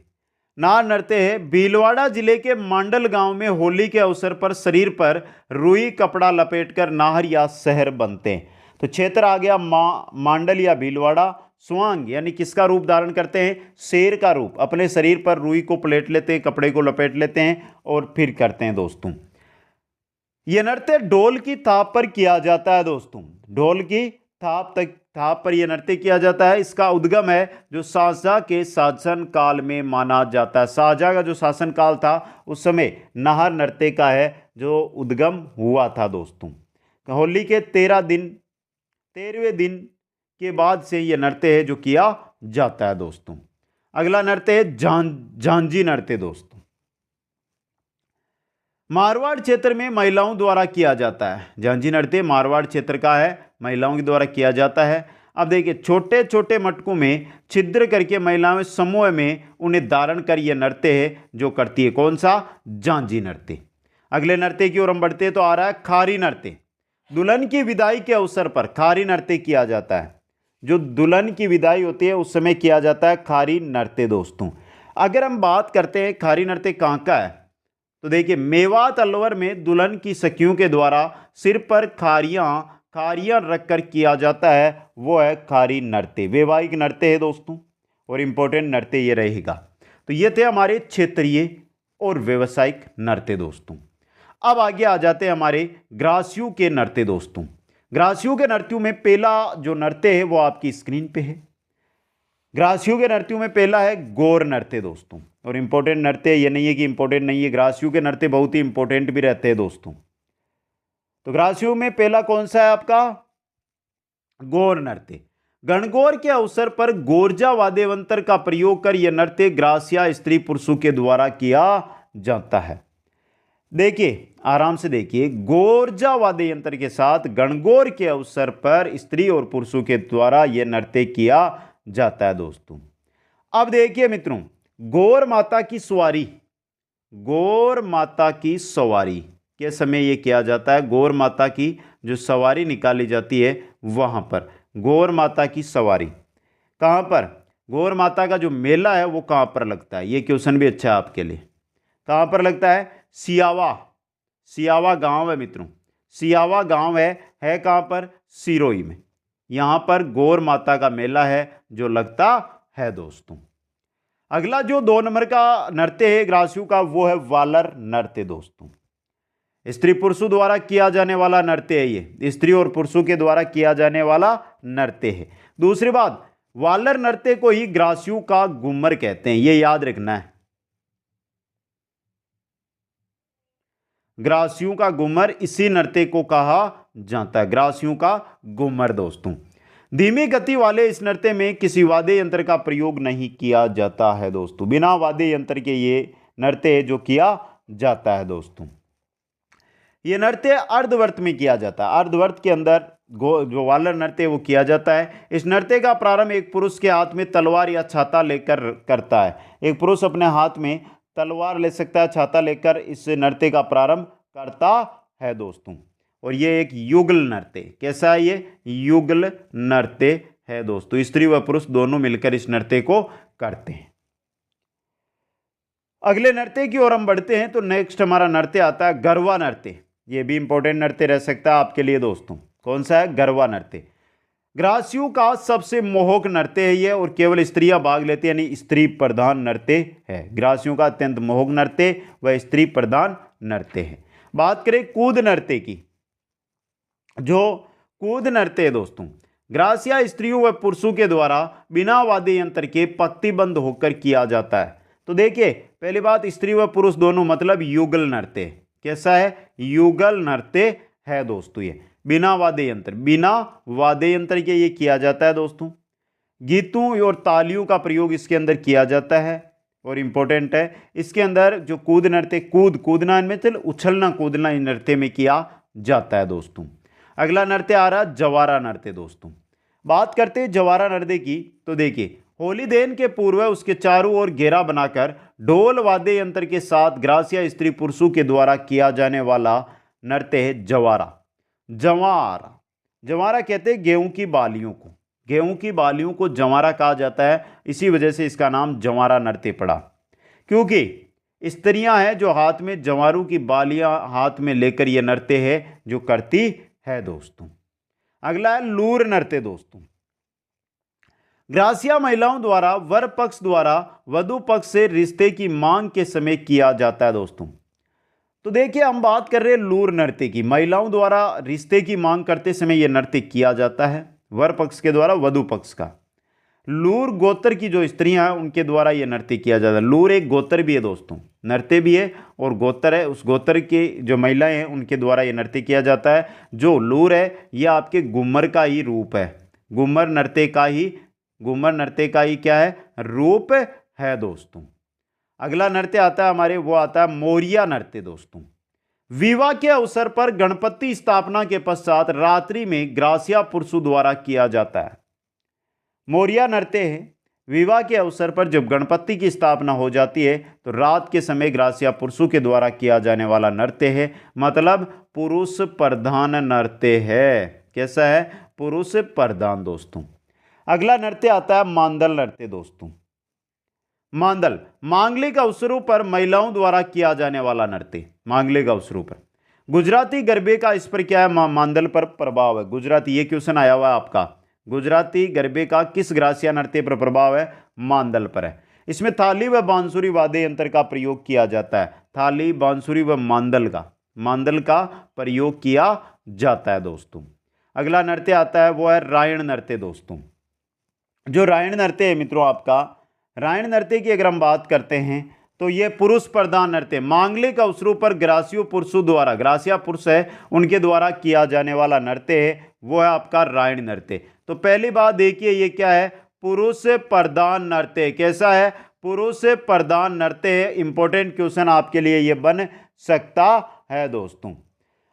नाहर नृत्य है भीलवाड़ा जिले के मांडल गांव में होली के अवसर पर शरीर पर रुई कपड़ा लपेटकर नाहर या शहर बनते हैं। तो क्षेत्र आ गया मांडल या भीलवाड़ा। स्वांग यानी किसका रूप धारण करते हैं? शेर का रूप। अपने शरीर पर रुई को पलेट लेते हैं, कपड़े को लपेट लेते हैं और फिर करते हैं दोस्तों। यह नृत्य ढोल की थाप पर किया जाता है दोस्तों। ढोल की थाप पर यह नृत्य किया जाता है। इसका उद्गम है जो शाहजहां के शासन काल में माना जाता है। शाहजहां का जो शासन काल था उस समय नाहर नृत्य का है जो उद्गम हुआ था दोस्तों। होली के 13वें दिन के बाद से यह नृत्य है जो किया जाता है दोस्तों। अगला नृत्य है झांझी नृत्य दोस्तों। मारवाड़ क्षेत्र में महिलाओं द्वारा किया जाता है। झांझी नृत्य मारवाड़ क्षेत्र का है, महिलाओं के द्वारा किया जाता है। अब देखिए छोटे छोटे मटकों में छिद्र करके महिलाएं समूह में उन्हें धारण कर यह नृत्य है जो करती है। कौन सा? झांझी नृत्य। अगले नृत्य की ओर हम बढ़ते तो आ रहा है खारी नृत्य। दुल्हन की विदाई के अवसर पर खारी नृत्य किया जाता है। जो दुल्हन की विदाई होती है उस समय किया जाता है खारी नृत्य दोस्तों। अगर हम बात करते हैं खारी नृत्य कहाँ का है तो देखिए मेवात अलवर में दुल्हन की सखियों के द्वारा सिर पर खारियां रखकर किया जाता है, वो है खारी नृत्य। वैवाहिक नृत्य है दोस्तों और इंपॉर्टेंट नृत्य ये रहेगा। तो ये थे हमारे क्षेत्रीय और व्यवसायिक नृत्य दोस्तों। अब आगे आ जाते हैं हमारे ग्रासियों के नृत्य दोस्तों। ग्रासियों के नृत्यों में पहला जो नृत्य है वो आपकी स्क्रीन पे है। ग्रासियों के नृत्यों में पहला है गौर नृत्य दोस्तों, और इंपॉर्टेंट नृत्य ये नहीं है कि इंपॉर्टेंट नहीं है, ग्रासियों के नृत्य बहुत ही इंपॉर्टेंट भी रहते हैं दोस्तों। तो ग्रासियों में पहला कौन सा है आपका? गौर नृत्य। गणगौर के अवसर पर गोरजा वाद्यवंतर का प्रयोग कर यह नृत्य ग्रासिया स्त्री पुरुषों के द्वारा किया जाता है। देखिए आराम से देखिए, गोरजा वाद्य यंत्र के साथ गणगौर के अवसर पर स्त्री और पुरुषों के द्वारा यह नृत्य किया जाता है दोस्तों। अब देखिए मित्रों, गौर माता की सवारी, गौर माता की सवारी के समय यह किया जाता है। गौर माता की जो सवारी निकाली जाती है वहां पर गौर माता की सवारी कहां पर? गौर माता का जो मेला है वो कहां पर लगता है? ये क्वेश्चन भी अच्छा है आपके लिए। कहां पर लगता है? सियावा गांव है मित्रों। सियावा गांव है कहां पर? सिरोही में। यहां पर गौर माता का मेला है जो लगता है दोस्तों। अगला जो 2 नंबर का नृत्य है ग्रासियों का वो है वालर नृत्य दोस्तों। स्त्री पुरुषों द्वारा किया जाने वाला नृत्य है, ये स्त्री और पुरुषों के द्वारा किया जाने वाला नृत्य है। दूसरी बात, वालर नृत्य को ही ग्रासियों का घूमर कहते हैं, ये याद रखना है। ग्रासियों का घूमर इसी नृत्य को कहा जाता है, ग्रासियों का घूमर दोस्तों। धीमी गति वाले इस नृत्य में किसी वाद्य यंत्र का प्रयोग नहीं किया जाता है दोस्तों, बिना वाद्य यंत्र के ये नृत्य जो किया जाता है दोस्तों। ये नृत्य अर्धवर्त में किया जाता है, अर्धवर्त के अंदर जो वालर नृत्य वो किया जाता है। इस नृत्य का प्रारंभ एक पुरुष के हाथ में तलवार या छाता लेकर करता है। एक पुरुष अपने हाथ में तलवार ले सकता है, छाता लेकर इस नृत्य का प्रारंभ करता है दोस्तों। और ये एक युगल नृत्य, कैसा है ये? युगल नृत्य है दोस्तों। स्त्री व पुरुष दोनों मिलकर इस नृत्य को करते हैं। अगले नृत्य की ओर हम बढ़ते हैं तो नेक्स्ट हमारा नृत्य आता है गरबा नृत्य। ये भी इंपॉर्टेंट नृत्य रह सकता है आपके लिए दोस्तों। कौन सा है? गरबा नृत्य। ग्रासियों का सबसे मोहक नृत्य है ये, और केवल स्त्रियां भाग लेती है, यानी स्त्री प्रधान नृत्य है। ग्रासियों का अत्यंत मोहक नृत्य व स्त्री प्रधान नृत्य है। बात करें कूद नृत्य की, जो कूद नृत्य है दोस्तों, ग्रासिया स्त्रियों व पुरुषों के द्वारा बिना वाद्य यंत्र के पंक्तिबद्ध होकर किया जाता है। तो देखिए, पहली बात, स्त्री व पुरुष दोनों मतलब युगल नृत्य। कैसा है? युगल नृत्य है दोस्तों। ये बिना वाद्य यंत्र, बिना वाद्य यंत्र के ये किया जाता है दोस्तों। गीतों और तालियों का प्रयोग इसके अंदर किया जाता है, और इंपॉर्टेंट है इसके अंदर जो कूद नृत्य, कूदना इनमें चल उछलना कूदना इन नृत्य में किया जाता है दोस्तों। अगला नृत्य आ रहा जवारा नृत्य दोस्तों। बात करते हैं जवारा नृत्य की, तो देखिए, होली देन के पूर्व उसके चारों ओर घेरा बनाकर ढोल वाद्य यंत्र के साथ ग्रासिया स्त्री पुरुषों के द्वारा किया जाने वाला नृत्य है जवारा। जवारा, जवारा कहते हैं गेहूं की बालियों को, गेहूं की बालियों को जवारा कहा जाता है। इसी वजह से इसका नाम जवारा नृत्य पड़ा, क्योंकि स्त्रियां हैं जो हाथ में जवारों की बालियां हाथ में लेकर यह नृत्य है जो करती है दोस्तों। अगला है लूर नृत्य दोस्तों। ग्रासिया महिलाओं द्वारा वर पक्ष द्वारा वधु पक्ष से रिश्ते की मांग के समय किया जाता है दोस्तों। तो देखिए, हम बात कर रहे हैं लूर नृत्य की। महिलाओं द्वारा रिश्ते की मांग करते समय यह नृत्य किया जाता है, वर पक्ष के द्वारा वधु पक्ष का। लूर गोत्र की जो स्त्रियां हैं उनके द्वारा यह नृत्य किया जाता है। लूर एक गोत्र भी है दोस्तों, नृत्य भी है और गोत्र है। उस गोत्र की जो महिलाएं हैं उनके द्वारा यह नृत्य किया जाता है। जो लूर है यह आपके घूमर का ही रूप है, घूमर नृत्य का ही क्या है? रूप है दोस्तों। अगला नृत्य आता है हमारे, वो आता है मोरिया नृत्य दोस्तों। विवाह के अवसर पर गणपति स्थापना के पश्चात रात्रि में ग्रासिया पुरुषों द्वारा किया जाता है। मोरिया नृत्य है, विवाह के अवसर पर जब गणपति की स्थापना हो जाती है तो रात के समय ग्रासिया पुरुषों के द्वारा किया जाने वाला नृत्य है, मतलब पुरुष प्रधान नृत्य है। कैसा है? पुरुष प्रधान दोस्तों। अगला नृत्य आता है मांदल नृत्य दोस्तों। मांदल, मांगलिक अवसरों पर महिलाओं द्वारा किया जाने वाला नृत्य, मांगलिक अवसरों पर। गुजराती गरबे का इस पर क्या है? मांदल पर प्रभाव है। गुजराती, ये क्वेश्चन आया हुआ है आपका, गुजराती गरबे का किस ग्रासिया नृत्य पर प्रभाव है? मांदल पर है। इसमें थाली व बांसुरी वाद्य यंत्र का प्रयोग किया जाता है। थाली, बांसुरी व मांदल का प्रयोग किया जाता है दोस्तों। अगला नृत्य आता है वो है रायण नृत्य दोस्तों। जो रायण नृत्य है मित्रों आपका, रायण नृत्य की अगर हम बात करते हैं तो ये पुरुष प्रधान नृत्य, मांगलिक अवसरों पर ग्रासियों पुरुषों द्वारा, ग्रासिया पुरुष है उनके द्वारा किया जाने वाला नृत्य है, वो है आपका रायण नृत्य। तो पहली बात देखिए, ये क्या है? पुरुष प्रधान नृत्य। कैसा है? पुरुष प्रधान नृत्य है। इंपॉर्टेंट क्वेश्चन आपके लिए ये बन सकता है दोस्तों।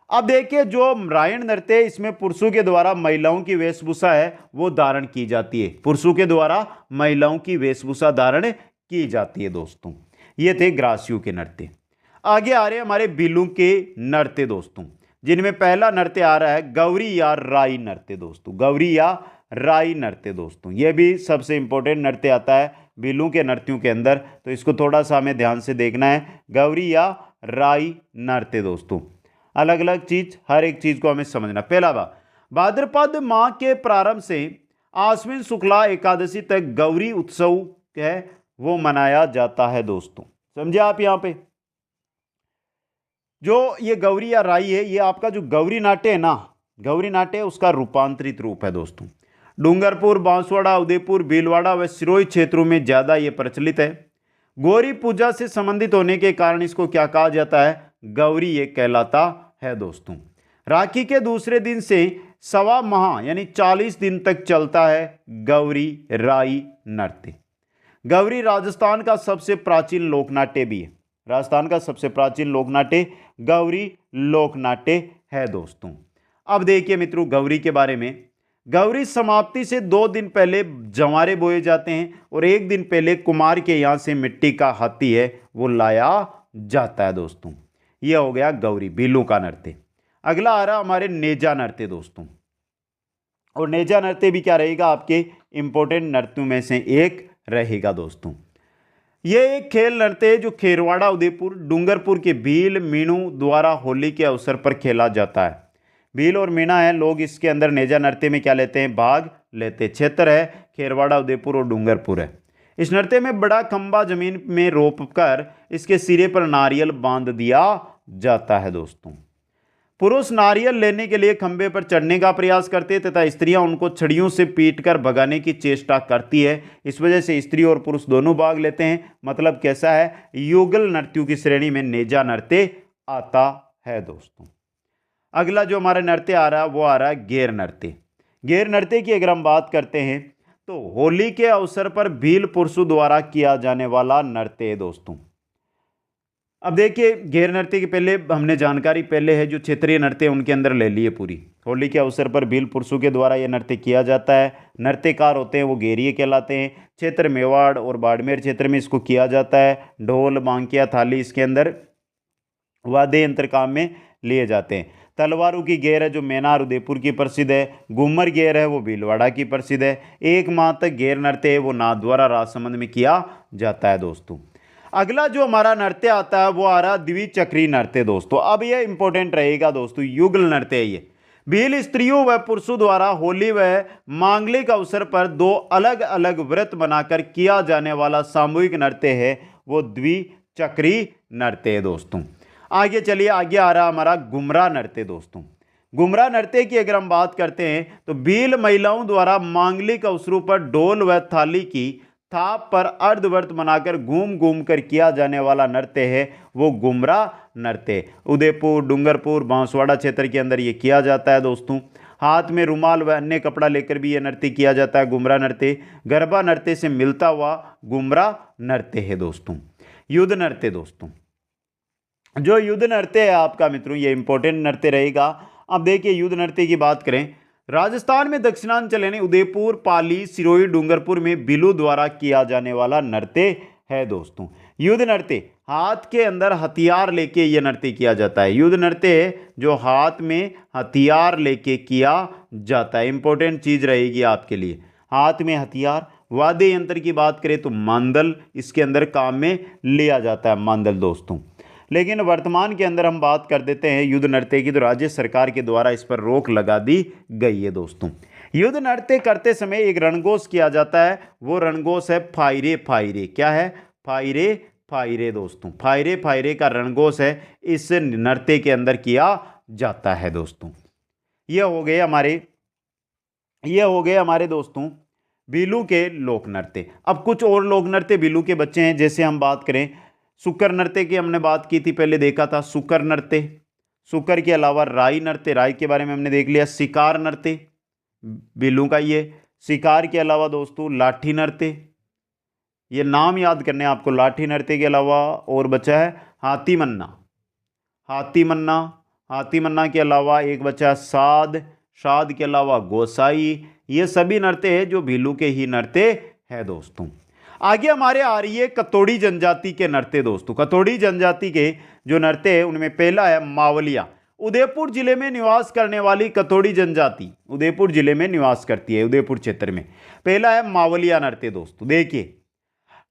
अब देखिए, जो रायण नृत्य है इसमें पुरुषों के द्वारा महिलाओं की वेशभूषा है वो धारण की जाती है। पुरुषों के द्वारा महिलाओं की वेशभूषा धारण की जाती है दोस्तों। ये थे ग्रासियों के नृत्य। आगे आ रहे हैं हमारे बिलू के नृत्य दोस्तों, जिनमें पहला नृत्य आ रहा है गौरी या राई नृत्य दोस्तों। गौरी या राई नृत्य दोस्तों, यह भी सबसे इंपॉर्टेंट नृत्य आता है बिलू के नृत्यों के अंदर, तो इसको थोड़ा सा हमें ध्यान से देखना है। गौरी या राई नृत्य दोस्तों, अलग अलग चीज, हर एक चीज को हमें समझना। पहला बात, भाद्रपद माह के प्रारंभ से आश्विन शुक्ला एकादशी तक गौरी उत्सव है वो मनाया जाता है दोस्तों। समझे आप? यहां पे जो ये गौरी या राई है, ये आपका जो गौरी नाट्य है ना, गौरी नाट्य उसका रूपांतरित रूप है दोस्तों। डूंगरपुर, बांसवाड़ा, उदयपुर, भीलवाड़ा व सिरोही क्षेत्रों में ज़्यादा ये प्रचलित है। गौरी पूजा से संबंधित होने के कारण इसको क्या कहा जाता है? गौरी ये कहलाता है दोस्तों। राखी के दूसरे दिन से सवा माह यानी 40 दिन तक चलता है गौरी राई नृत्य। गौरी राजस्थान का सबसे प्राचीन लोकनाट्य भी है। राजस्थान का सबसे प्राचीन लोकनाट्य गौरी लोकनाट्य है दोस्तों। अब देखिए मित्रों गौरी के बारे में। गौरी समाप्ति से 2 दिन पहले जंवारे बोए जाते हैं और 1 दिन पहले कुमार के यहाँ से मिट्टी का हाथी है वो लाया जाता है दोस्तों। यह हो गया गौरी बीलू का नृत्य। अगला आ रहा हमारे नेजा नृत्य दोस्तों। और नेजा नृत्य भी क्या रहेगा? आपके इंपॉर्टेंट नृत्यों में से एक रहेगा दोस्तों। यह एक खेल नृत्य है जो खेरवाड़ा, उदयपुर, डूंगरपुर के भील मीणू द्वारा होली के अवसर पर खेला जाता है। भील और मीणा है लोग इसके अंदर नेजा नृत्य में क्या लेते हैं? भाग लेते। क्षेत्र है खेरवाड़ा, उदयपुर और डूंगरपुर है। इस नृत्य में बड़ा खंबा जमीन में रोप कर इसके सिरे पर नारियल बांध दिया जाता है दोस्तों। पुरुष नारियल लेने के लिए खंबे पर चढ़ने का प्रयास करते तथा स्त्रियां उनको छड़ियों से पीटकर भगाने की चेष्टा करती है। इस वजह से स्त्री और पुरुष दोनों भाग लेते हैं। मतलब कैसा है? युगल नृत्यों की श्रेणी में नेजा नृत्य आता है दोस्तों। अगला जो हमारा नृत्य आ रहा है वो आ रहा है गेर नृत्य। गेर नृत्य की अगर हम बात करते हैं तो होली के अवसर पर भील पुरुषों द्वारा किया जाने वाला नृत्य है दोस्तों। अब देखिए गेर नृत्य के पहले हमने जानकारी पहले है जो क्षेत्रीय नृत्य उनके अंदर ले लिए पूरी। होली के अवसर पर भील पुरुषों के द्वारा यह नृत्य किया जाता है। नृत्यकार होते हैं वो गेरिए कहलाते हैं। क्षेत्र मेवाड़ और बाड़मेर क्षेत्र में इसको किया जाता है। ढोल, बांकिया, थाली इसके अंदर वाद्य यंत्र काम में लिए जाते हैं। तलवारों की गेर है जो मेनार उदयपुर की प्रसिद्ध है। घूमर गेर है वो भीलवाड़ा की प्रसिद्ध है। 1 माह तक गेर नृत्य है वो नाथद्वारा राजसमंद में किया जाता है दोस्तों। अगला जो हमारा नृत्य आता है वो आ रहा द्विचक्री नृत्य दोस्तों। अब यह इंपॉर्टेंट रहेगा दोस्तों। युगल नृत्य है ये। भील स्त्रियों व पुरुषों द्वारा होली व मांगलिक अवसर पर 2 अलग अलग व्रत बनाकर किया जाने वाला सामूहिक नृत्य है वो द्विचक्री नृत्य है दोस्तों। आगे चलिए, आगे आ रहा हमारा घुमरा नृत्य दोस्तों। घुमरा नृत्य की अगर हम बात करते हैं तो भील महिलाओं द्वारा मांगलिक अवसरों पर ढोल व थाली की थाप पर अर्धव्रत बनाकर घूम घूम कर किया जाने वाला नृत्य है वो घुमरा नृत्य। उदयपुर, डूंगरपुर, बांसवाड़ा क्षेत्र के अंदर ये किया जाता है दोस्तों। हाथ में रुमाल व अन्य कपड़ा लेकर भी ये नृत्य किया जाता है। घुमरा नृत्य गरबा नृत्य से मिलता हुआ घुमरा नृत्य है दोस्तों। युद्ध नृत्य दोस्तों। जो युद्ध नृत्य है आपका मित्रों ये इंपॉर्टेंट नृत्य रहेगा। अब देखिए युद्ध नृत्य की बात करें, राजस्थान में दक्षिणांचल यानी उदयपुर, पाली, सिरोही, डूंगरपुर में भीलू द्वारा किया जाने वाला नृत्य है दोस्तों। युद्ध नृत्य हाथ के अंदर हथियार लेके ये नृत्य किया जाता है। युद्ध नृत्य जो हाथ में हथियार लेके किया जाता है। इंपॉर्टेंट चीज रहेगी आपके लिए, हाथ में हथियार। वाद्य यंत्र की बात करें तो मांदल इसके अंदर काम में लिया जाता है, मांदल दोस्तों। लेकिन वर्तमान के अंदर हम बात कर देते हैं युद्ध नृत्य की तो राज्य सरकार के द्वारा इस पर रोक लगा दी गई है दोस्तों। युद्ध नृत्य करते समय एक रणघोष किया जाता है, वो रणघोष है फायरे फायरे। क्या है? फायरे फायरे दोस्तों। फायरे फायरे का रणघोष है इस नृत्य के अंदर किया जाता है दोस्तों। ये हो गए हमारे दोस्तों भीलू के लोक नृत्य। अब कुछ और लोक नृत्य भीलू के बच्चे हैं। जैसे हम बात करें सुकर नृत्य की हमने बात की थी, पहले देखा था सुकर नृत्य। सुकर के अलावा राई नृत्य, राई के बारे में हमने देख लिया। शिकार नृत्य भीलू का ये। शिकार के अलावा दोस्तों लाठी नृत्य, ये नाम याद करने आपको। लाठी नृत्य के अलावा और बचा है हाथी मन्ना। हाथी मन्ना, हाथी मन्ना के अलावा एक बचा है साध, साध के अलावा गोसाई। ये सभी नृत्य है जो भीलू के ही नृत्य है दोस्तों। आगे हमारे आ रही है कतोड़ी जनजाति के नृत्य दोस्तों। कतोड़ी जनजाति के जो नृत्य है उनमें पहला है मावलिया। उदयपुर जिले में निवास करने वाली कतोड़ी जनजाति उदयपुर जिले में निवास करती है, उदयपुर क्षेत्र में। पहला है मावलिया नृत्य दोस्तों। देखिए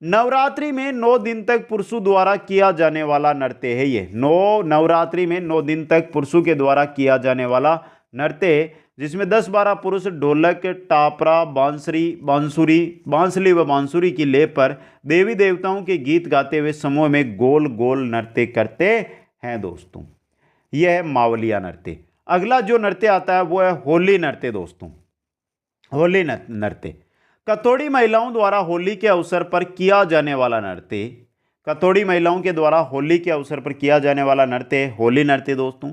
नवरात्रि में 9 दिन तक पुरुषों द्वारा किया जाने वाला नृत्य है ये। नवरात्रि में 9 दिन तक पुरुषों के द्वारा किया जाने वाला नृत्य है, जिसमें 10-12 पुरुष ढोलक, टापरा, बांसुरी व बांसुरी की लेप पर देवी देवताओं के गीत गाते हुए समूह में गोल गोल नृत्य करते हैं दोस्तों। यह है मावलिया नृत्य। अगला जो नृत्य आता है वो है होली नृत्य दोस्तों। होली नृत्य कथोड़ी महिलाओं द्वारा होली के अवसर पर किया जाने वाला नृत्य। कथोड़ी महिलाओं के द्वारा होली के अवसर पर किया जाने वाला नृत्य है होली नृत्य दोस्तों।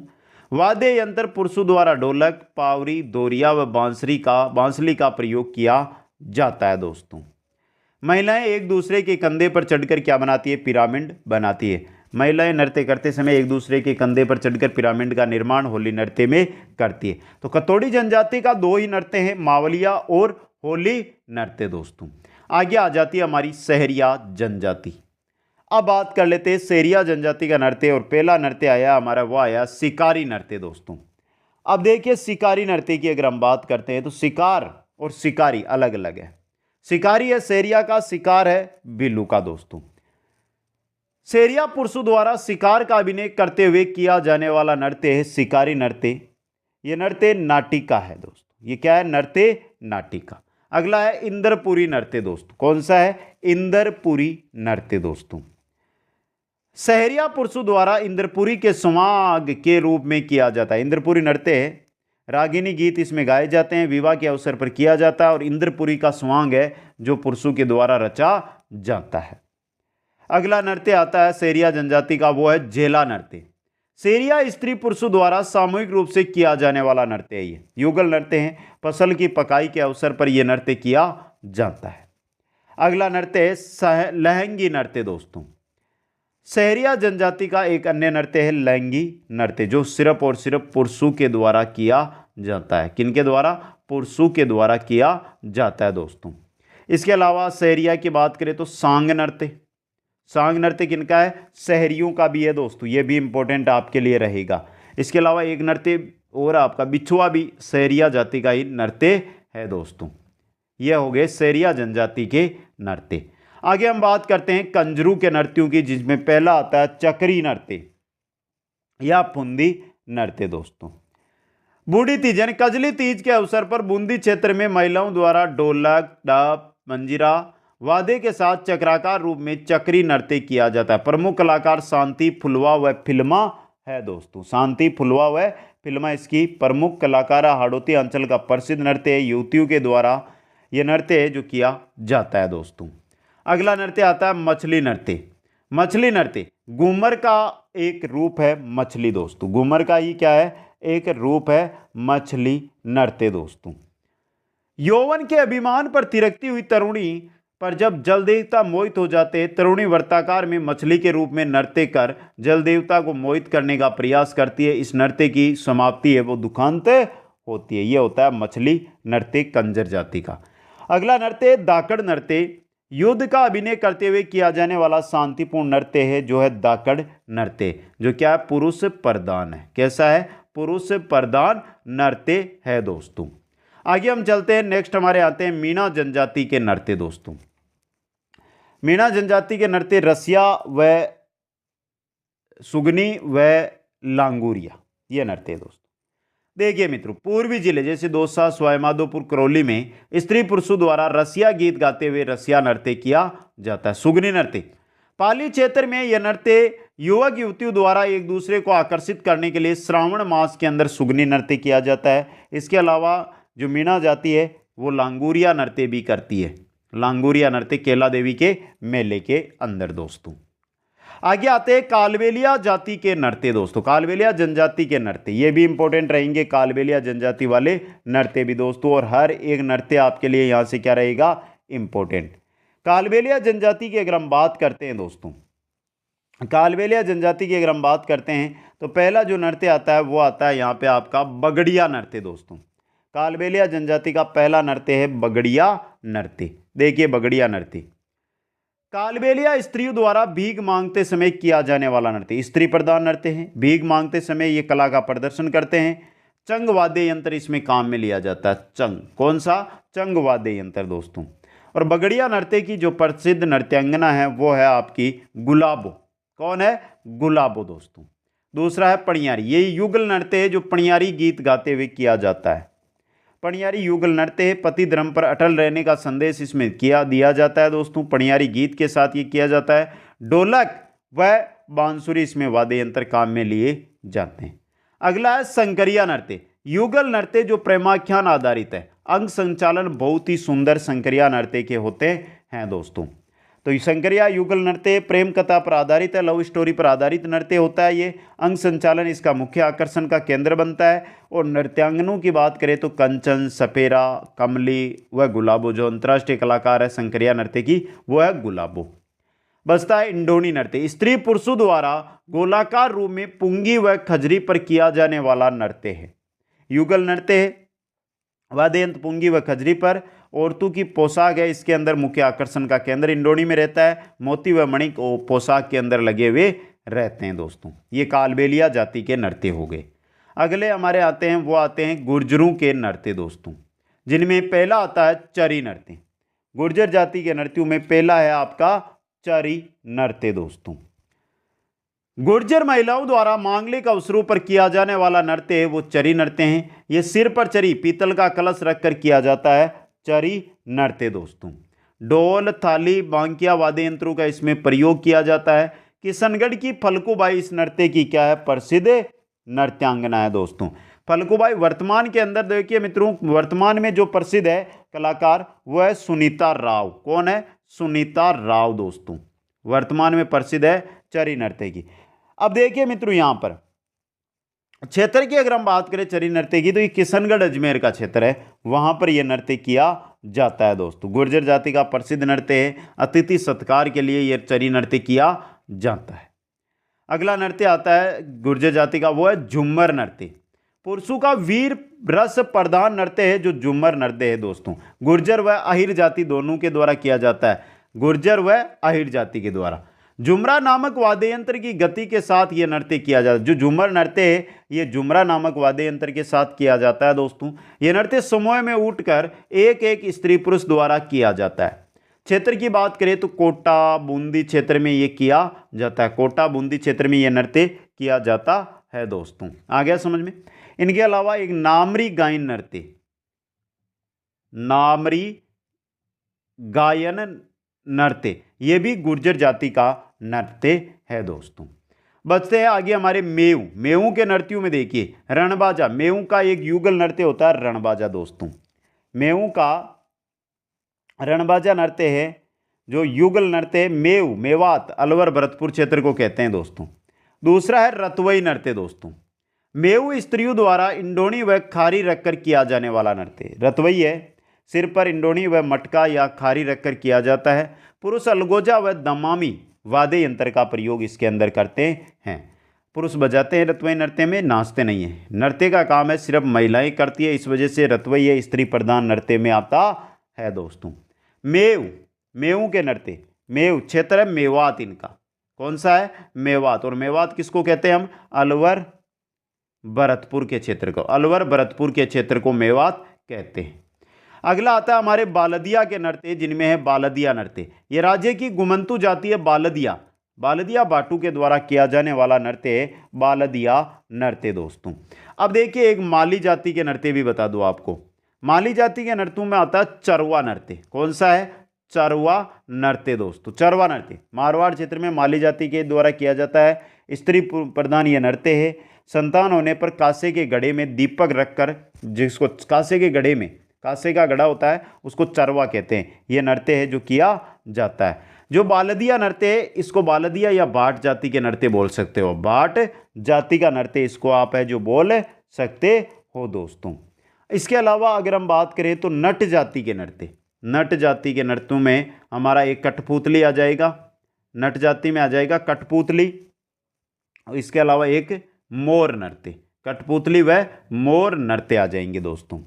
वाद्य यंत्र पुरुषों द्वारा ढोलक, पावरी, दोरिया व बांसुरी का प्रयोग किया जाता है दोस्तों। महिलाएं एक दूसरे के कंधे पर चढ़कर क्या बनाती है? पिरामिड बनाती है। महिलाएं नृत्य करते समय एक दूसरे के कंधे पर चढ़कर पिरामिड का निर्माण होली नृत्य में करती है। तो कथोड़ी जनजाति का दो ही नृत्य हैं, मावलिया और होली नृत्य दोस्तों। आगे आ जाती है हमारी सहरिया जनजाति। अब बात कर लेते हैं सहरिया जनजाति का नृत्य, और पहला नृत्य आया हमारा वो आया शिकारी नृत्य दोस्तों। अब देखिए शिकारी नृत्य की अगर हम बात करते हैं तो शिकार और शिकारी अलग अलग है। शिकारी है सहरिया का, शिकार है बिल्लू का दोस्तों। सहरिया पुरुषों द्वारा शिकार का अभिनय करते हुए किया जाने वाला नृत्य है शिकारी नृत्य। यह नृत्य नाटिका है दोस्तों। ये क्या है? नृत्य नाटिका। अगला है इंद्रपुरी नृत्य दोस्तों। कौन सा है? इंद्रपुरी नृत्य दोस्तों। सहरिया पुरुषों द्वारा इंद्रपुरी के सुहाग के रूप में किया जाता है। इंद्रपुरी नृत्य है, रागिनी गीत इसमें गाए जाते हैं, विवाह के अवसर पर किया जाता है, और इंद्रपुरी का सुहाग है जो पुरुषों के द्वारा रचा जाता है। अगला नृत्य आता है सहरिया जनजाति का, वो है जेला नृत्य। सहरिया स्त्री पुरुषों द्वारा सामूहिक रूप से किया जाने वाला नृत्य है। ये युगल नृत्य है, फसल की पकाई के अवसर पर यह नृत्य किया जाता है। अगला नृत्य है लहंगी नृत्य दोस्तों। सहरिया जनजाति का एक अन्य नृत्य है लहंगी नृत्य, जो सिर्फ और सिर्फ पुरुषों के द्वारा किया जाता है। किनके द्वारा? पुरुषों के द्वारा किया जाता है दोस्तों। इसके अलावा सहरिया की बात करें तो सांग नृत्य। सांग नृत्य किनका है? सहरियों का भी है दोस्तों, ये भी इंपॉर्टेंट आपके लिए रहेगा। इसके अलावा एक नृत्य और आपका बिछुआ भी सहरिया जाति का ही नृत्य है दोस्तों। यह हो गए सहरिया जनजाति के नृत्य। आगे हम बात करते हैं कंजरू के नृत्यों की, जिसमें पहला आता है चक्री नृत्य या फुंदी नृत्य दोस्तों। बूढ़ी तीज यानी कजली तीज के अवसर पर बूंदी क्षेत्र में महिलाओं द्वारा ढोलक, डाप, मंजीरा वाद्य के साथ चक्राकार रूप में चक्री नृत्य किया जाता है। प्रमुख कलाकार शांति फुलवा व फिल्मा है दोस्तों। शांति फुलवा व फिल्मा इसकी प्रमुख कलाकार। हाड़ौती अंचल का प्रसिद्ध नृत्य है, युवतियों के द्वारा यह नृत्य है जो किया जाता है दोस्तों। अगला नृत्य आता है मछली नृत्य। मछली नृत्य घूमर का एक रूप है मछली दोस्तों। घूमर का ही क्या है? एक रूप है मछली नृत्य दोस्तों। यौवन के अभिमान पर थिरकती हुई तरुणी पर जब जल देवता मोहित हो जाते, तरुणी वर्ताकार में मछली के रूप में नृत्य कर जल देवता को मोहित करने का प्रयास करती है। इस नृत्य की समाप्ति है वो दुखांत होती है। यह होता है मछली नृत्य कंजर जाति का। अगला नृत्य दाकड़ नृत्य। युद्ध का अभिनय करते हुए किया जाने वाला शांतिपूर्ण नृत्य है जो है दाकड़ नृत्य, जो क्या है? पुरुष प्रधान है। कैसा है? पुरुष प्रधान नृत्य है दोस्तों। आगे हम चलते हैं, नेक्स्ट हमारे आते हैं मीणा जनजाति के नृत्य दोस्तों। मीणा जनजाति के नृत्य रसिया व सुगनी व लांगूरिया, ये नृत्य है दोस्तों। देखिए मित्रों, पूर्वी जिले जैसे दौसा, सवाईमाधोपुर, करौली में स्त्री पुरुषों द्वारा रसिया गीत गाते हुए रसिया नृत्य किया जाता है। सुगनी नृत्य पाली क्षेत्र में यह नृत्य युवक युवतियों द्वारा एक दूसरे को आकर्षित करने के लिए श्रावण मास के अंदर सुगनी नृत्य किया जाता है। इसके अलावा जो मीणा जाति है वो लांगूरिया नृत्य भी करती है। लांगूरिया नृत्य केला देवी के मेले के अंदर दोस्तों। आगे आते हैं कालबेलिया जाति के नृत्य दोस्तों। कालबेलिया जनजाति के नृत्य ये भी इंपॉर्टेंट रहेंगे, कालबेलिया जनजाति वाले नृत्य भी दोस्तों, और हर एक नृत्य आपके लिए यहां से क्या रहेगा? इंपॉर्टेंट। कालबेलिया जनजाति की अगर हम बात करते हैं दोस्तों, कालबेलिया जनजाति की अगर हम बात करते हैं तो पहला जो नृत्य आता है वो आता है यहाँ पे आपका बगड़िया नृत्य दोस्तों। कालबेलिया जनजाति का पहला नृत्य है बगड़िया नृत्य। देखिए बगड़िया नृत्य कालबेलिया स्त्रियों द्वारा भीख मांगते समय किया जाने वाला नृत्य, स्त्री प्रधान नृत्य है। भीख मांगते समय ये कला का प्रदर्शन करते हैं। चंग वाद्य यंत्र इसमें काम में लिया जाता है। चंग, कौन सा? चंग वाद्य यंत्र दोस्तों। और बगड़िया नृत्य की जो प्रसिद्ध नृत्यांगना है वो है आपकी गुलाबो। कौन है? गुलाबो दोस्तों। दूसरा है पणियारी, ये युगल नृत्य है जो पणियारी गीत गाते हुए किया जाता है। पणियारी युगल नृत्य है, पति धर्म पर अटल रहने का संदेश इसमें दिया जाता है दोस्तों। पणियारी गीत के साथ ये किया जाता है। ढोलक व बांसुरी इसमें वाद्य यंत्र काम में लिए जाते हैं। अगला है संकरिया नृत्य, युगल नृत्य जो प्रेमाख्यान आधारित है। अंग संचालन बहुत ही सुंदर संकरिया नृत्य के होते हैं दोस्तों। तो ये संकरिया युगल नृत्य प्रेम कथा पर आधारित है, लव स्टोरी पर आधारित नृत्य होता है। ये अंग संचालन इसका मुख्य आकर्षण का केंद्र बनता है। और नृत्यांगनों की बात करें तो कंचन, सपेरा, कमली व गुलाबो, जो अंतर्राष्ट्रीय कलाकार है संकरिया नृत्य की वो है गुलाबो। बचता है इंडोनी नृत्य, स्त्री पुरुषों द्वारा गोलाकार रूप में पुंगी व खजरी पर किया जाने वाला नृत्य है। युगल नृत्य है, वाद्य यंत्र पुंगी व खजरी पर। औरतों की पोशाक है, इसके अंदर मुख्य आकर्षण का केंद्र इंडोनी में रहता है। मोती व मणिक पोशाक के अंदर लगे हुए रहते हैं दोस्तों। ये कालबेलिया जाति के नृत्य हो गए। अगले हमारे आते हैं, वो आते हैं गुर्जरों के नृत्य दोस्तों, जिनमें पहला आता है चरी नृत्य। गुर्जर जाति के नृत्यों में पहला है आपका चरी नृत्य दोस्तों। गुर्जर महिलाओं द्वारा मांगलिक अवसरों पर किया जाने वाला नृत्य है वो चरी नृत्य है। ये सिर पर चरी, पीतल का कलश रखकर किया जाता है चरी नृत्य दोस्तों। ढोल, थाली, बांकिया वाद्य यंत्रों का इसमें प्रयोग किया जाता है। किशनगढ़ की फल्गुबाई इस नृत्य की क्या है, प्रसिद्ध नृत्यांगना है दोस्तों। फल्गुबाई वर्तमान के अंदर देखिए मित्रों, वर्तमान में जो प्रसिद्ध है कलाकार वो है सुनीता राव। कौन है, सुनीता राव दोस्तों, वर्तमान में प्रसिद्ध है चरी नृत्य की। अब देखिए मित्रों, यहां पर क्षेत्र की अगर हम बात करें चरी नृत्य की तो ये किशनगढ़ अजमेर का क्षेत्र है, वहां पर यह नृत्य किया जाता है दोस्तों। गुर्जर जाति का प्रसिद्ध नृत्य है, अतिथि सत्कार के लिए यह चरी नृत्य किया जाता है। अगला नृत्य आता है गुर्जर जाति का, वो है झूमर नृत्य। पुरुषों का वीर रस प्रधान नृत्य है जो झूमर नृत्य है दोस्तों। गुर्जर व अहिर जाति दोनों के द्वारा किया जाता है, गुर्जर व अहिर जाति के द्वारा। झुमरा नामक वाद्य यंत्र की गति के साथ यह नृत्य किया जाता है। जो झूमर नृत्य है ये झुमरा नामक वाद्य यंत्र के साथ किया जाता है दोस्तों। यह नृत्य समूह में उठकर एक एक स्त्री पुरुष द्वारा किया जाता है। क्षेत्र की बात करें तो कोटा बूंदी क्षेत्र में यह किया जाता है। कोटा बूंदी क्षेत्र में यह नृत्य किया जाता है दोस्तों। आ गया समझ में। इनके अलावा एक नामरी गायन नृत्य, नामरी गायन नृत्य, यह भी गुर्जर जाति का नृत्य है दोस्तों। बचते हैं आगे हमारे मेऊ। मेऊ के नृत्यों में देखिए रणबाजा, मेऊ का एक युगल नृत्य होता है रणबाजा दोस्तों। मेऊ का रणबाजा नृत्य है जो युगल नृत्य है। मेऊ मेवात अलवर भरतपुर क्षेत्र को कहते हैं दोस्तों। दूसरा है रतवई नृत्य दोस्तों। मेऊ स्त्रियों द्वारा इंडोनी व खारी रखकर किया जाने वाला नृत्य। रतवई है, सिर पर इंडोनी व मटका या खारी रखकर किया जाता है। पुरुष अलगोजा व दमामी वाद्य यंत्र का प्रयोग इसके अंदर करते हैं। पुरुष बजाते हैं रतवई नृत्य में, नाचते नहीं है। नृत्य का काम है सिर्फ महिलाएं करती है, इस वजह से रतवई स्त्री प्रधान नृत्य में आता है दोस्तों। मेऊ, मेऊ के नृत्य, मेऊ क्षेत्र है मेवात इनका। कौन सा है, मेवात। और मेवात किसको कहते हैं हम, अलवर भरतपुर के क्षेत्र को, अलवर भरतपुर के क्षेत्र को मेवात कहते हैं। अगला आता है हमारे बालदिया के नृत्य, जिनमें है बालदिया नृत्य। यह राज्य की गुमंतु जाति है बालदिया। बालदिया बाटू के द्वारा किया जाने वाला नृत्य है बालदिया नृत्य दोस्तों। अब देखिए एक माली जाति के नृत्य भी बता दूं आपको। माली जाति के नृत्यों में आता है चरवा नृत्य। कौन सा है, चरवा नृत्य दोस्तों। चरवा नृत्य मारवाड़ क्षेत्र में माली जाति के द्वारा किया जाता है। स्त्री प्रधान यह नृत्य है। संतान होने पर कांसे के घड़े में दीपक रखकर, जिसको कांसे के घड़े में, कांसे का घड़ा होता है उसको चरवा कहते हैं, यह नृत्य है जो किया जाता है। जो बालदिया नृत्य है इसको बालदिया या भाट जाति के नृत्य बोल सकते हो। भाट जाति का नृत्य इसको आप है जो बोल सकते हो दोस्तों। इसके अलावा अगर हम बात करें तो नट जाति के नृत्य, नट जाति के नृत्यों में हमारा एक कठपुतली आ जाएगा, नट जाति में आ जाएगा कठपुतली। इसके अलावा एक मोर नृत्य, कठपुतली व मोर नृत्य आ जाएंगे दोस्तों।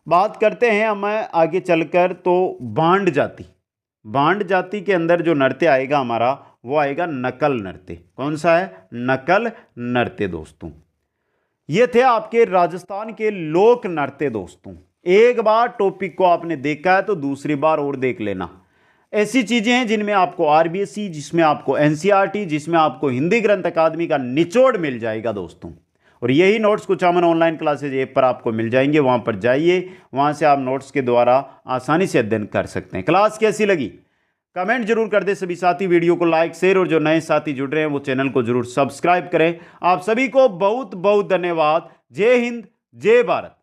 बात करते हैं हम आगे चलकर तो बांड जाति। बांड जाति के अंदर जो नृत्य आएगा हमारा वो आएगा नकल नृत्य। कौन सा है, नकल नृत्य दोस्तों। ये थे आपके राजस्थान के लोक नृत्य दोस्तों। एक बार टॉपिक को आपने देखा है तो दूसरी बार और देख लेना। ऐसी चीजें हैं जिनमें आपको आरबीएससी, जिसमें आपको एनसीईआरटी, जिसमें आपको हिंदी ग्रंथ अकादमी का निचोड़ मिल जाएगा दोस्तों। और यही नोट्स कुछ अमन ऑनलाइन क्लासेज ऐप पर आपको मिल जाएंगे, वहां पर जाइए, वहां से आप नोट्स के द्वारा आसानी से अध्ययन कर सकते हैं। क्लास कैसी लगी कमेंट जरूर कर दे सभी साथी, वीडियो को लाइक शेयर, और जो नए साथी जुड़ रहे हैं वो चैनल को जरूर सब्सक्राइब करें। आप सभी को बहुत बहुत धन्यवाद। जय हिंद, जय भारत।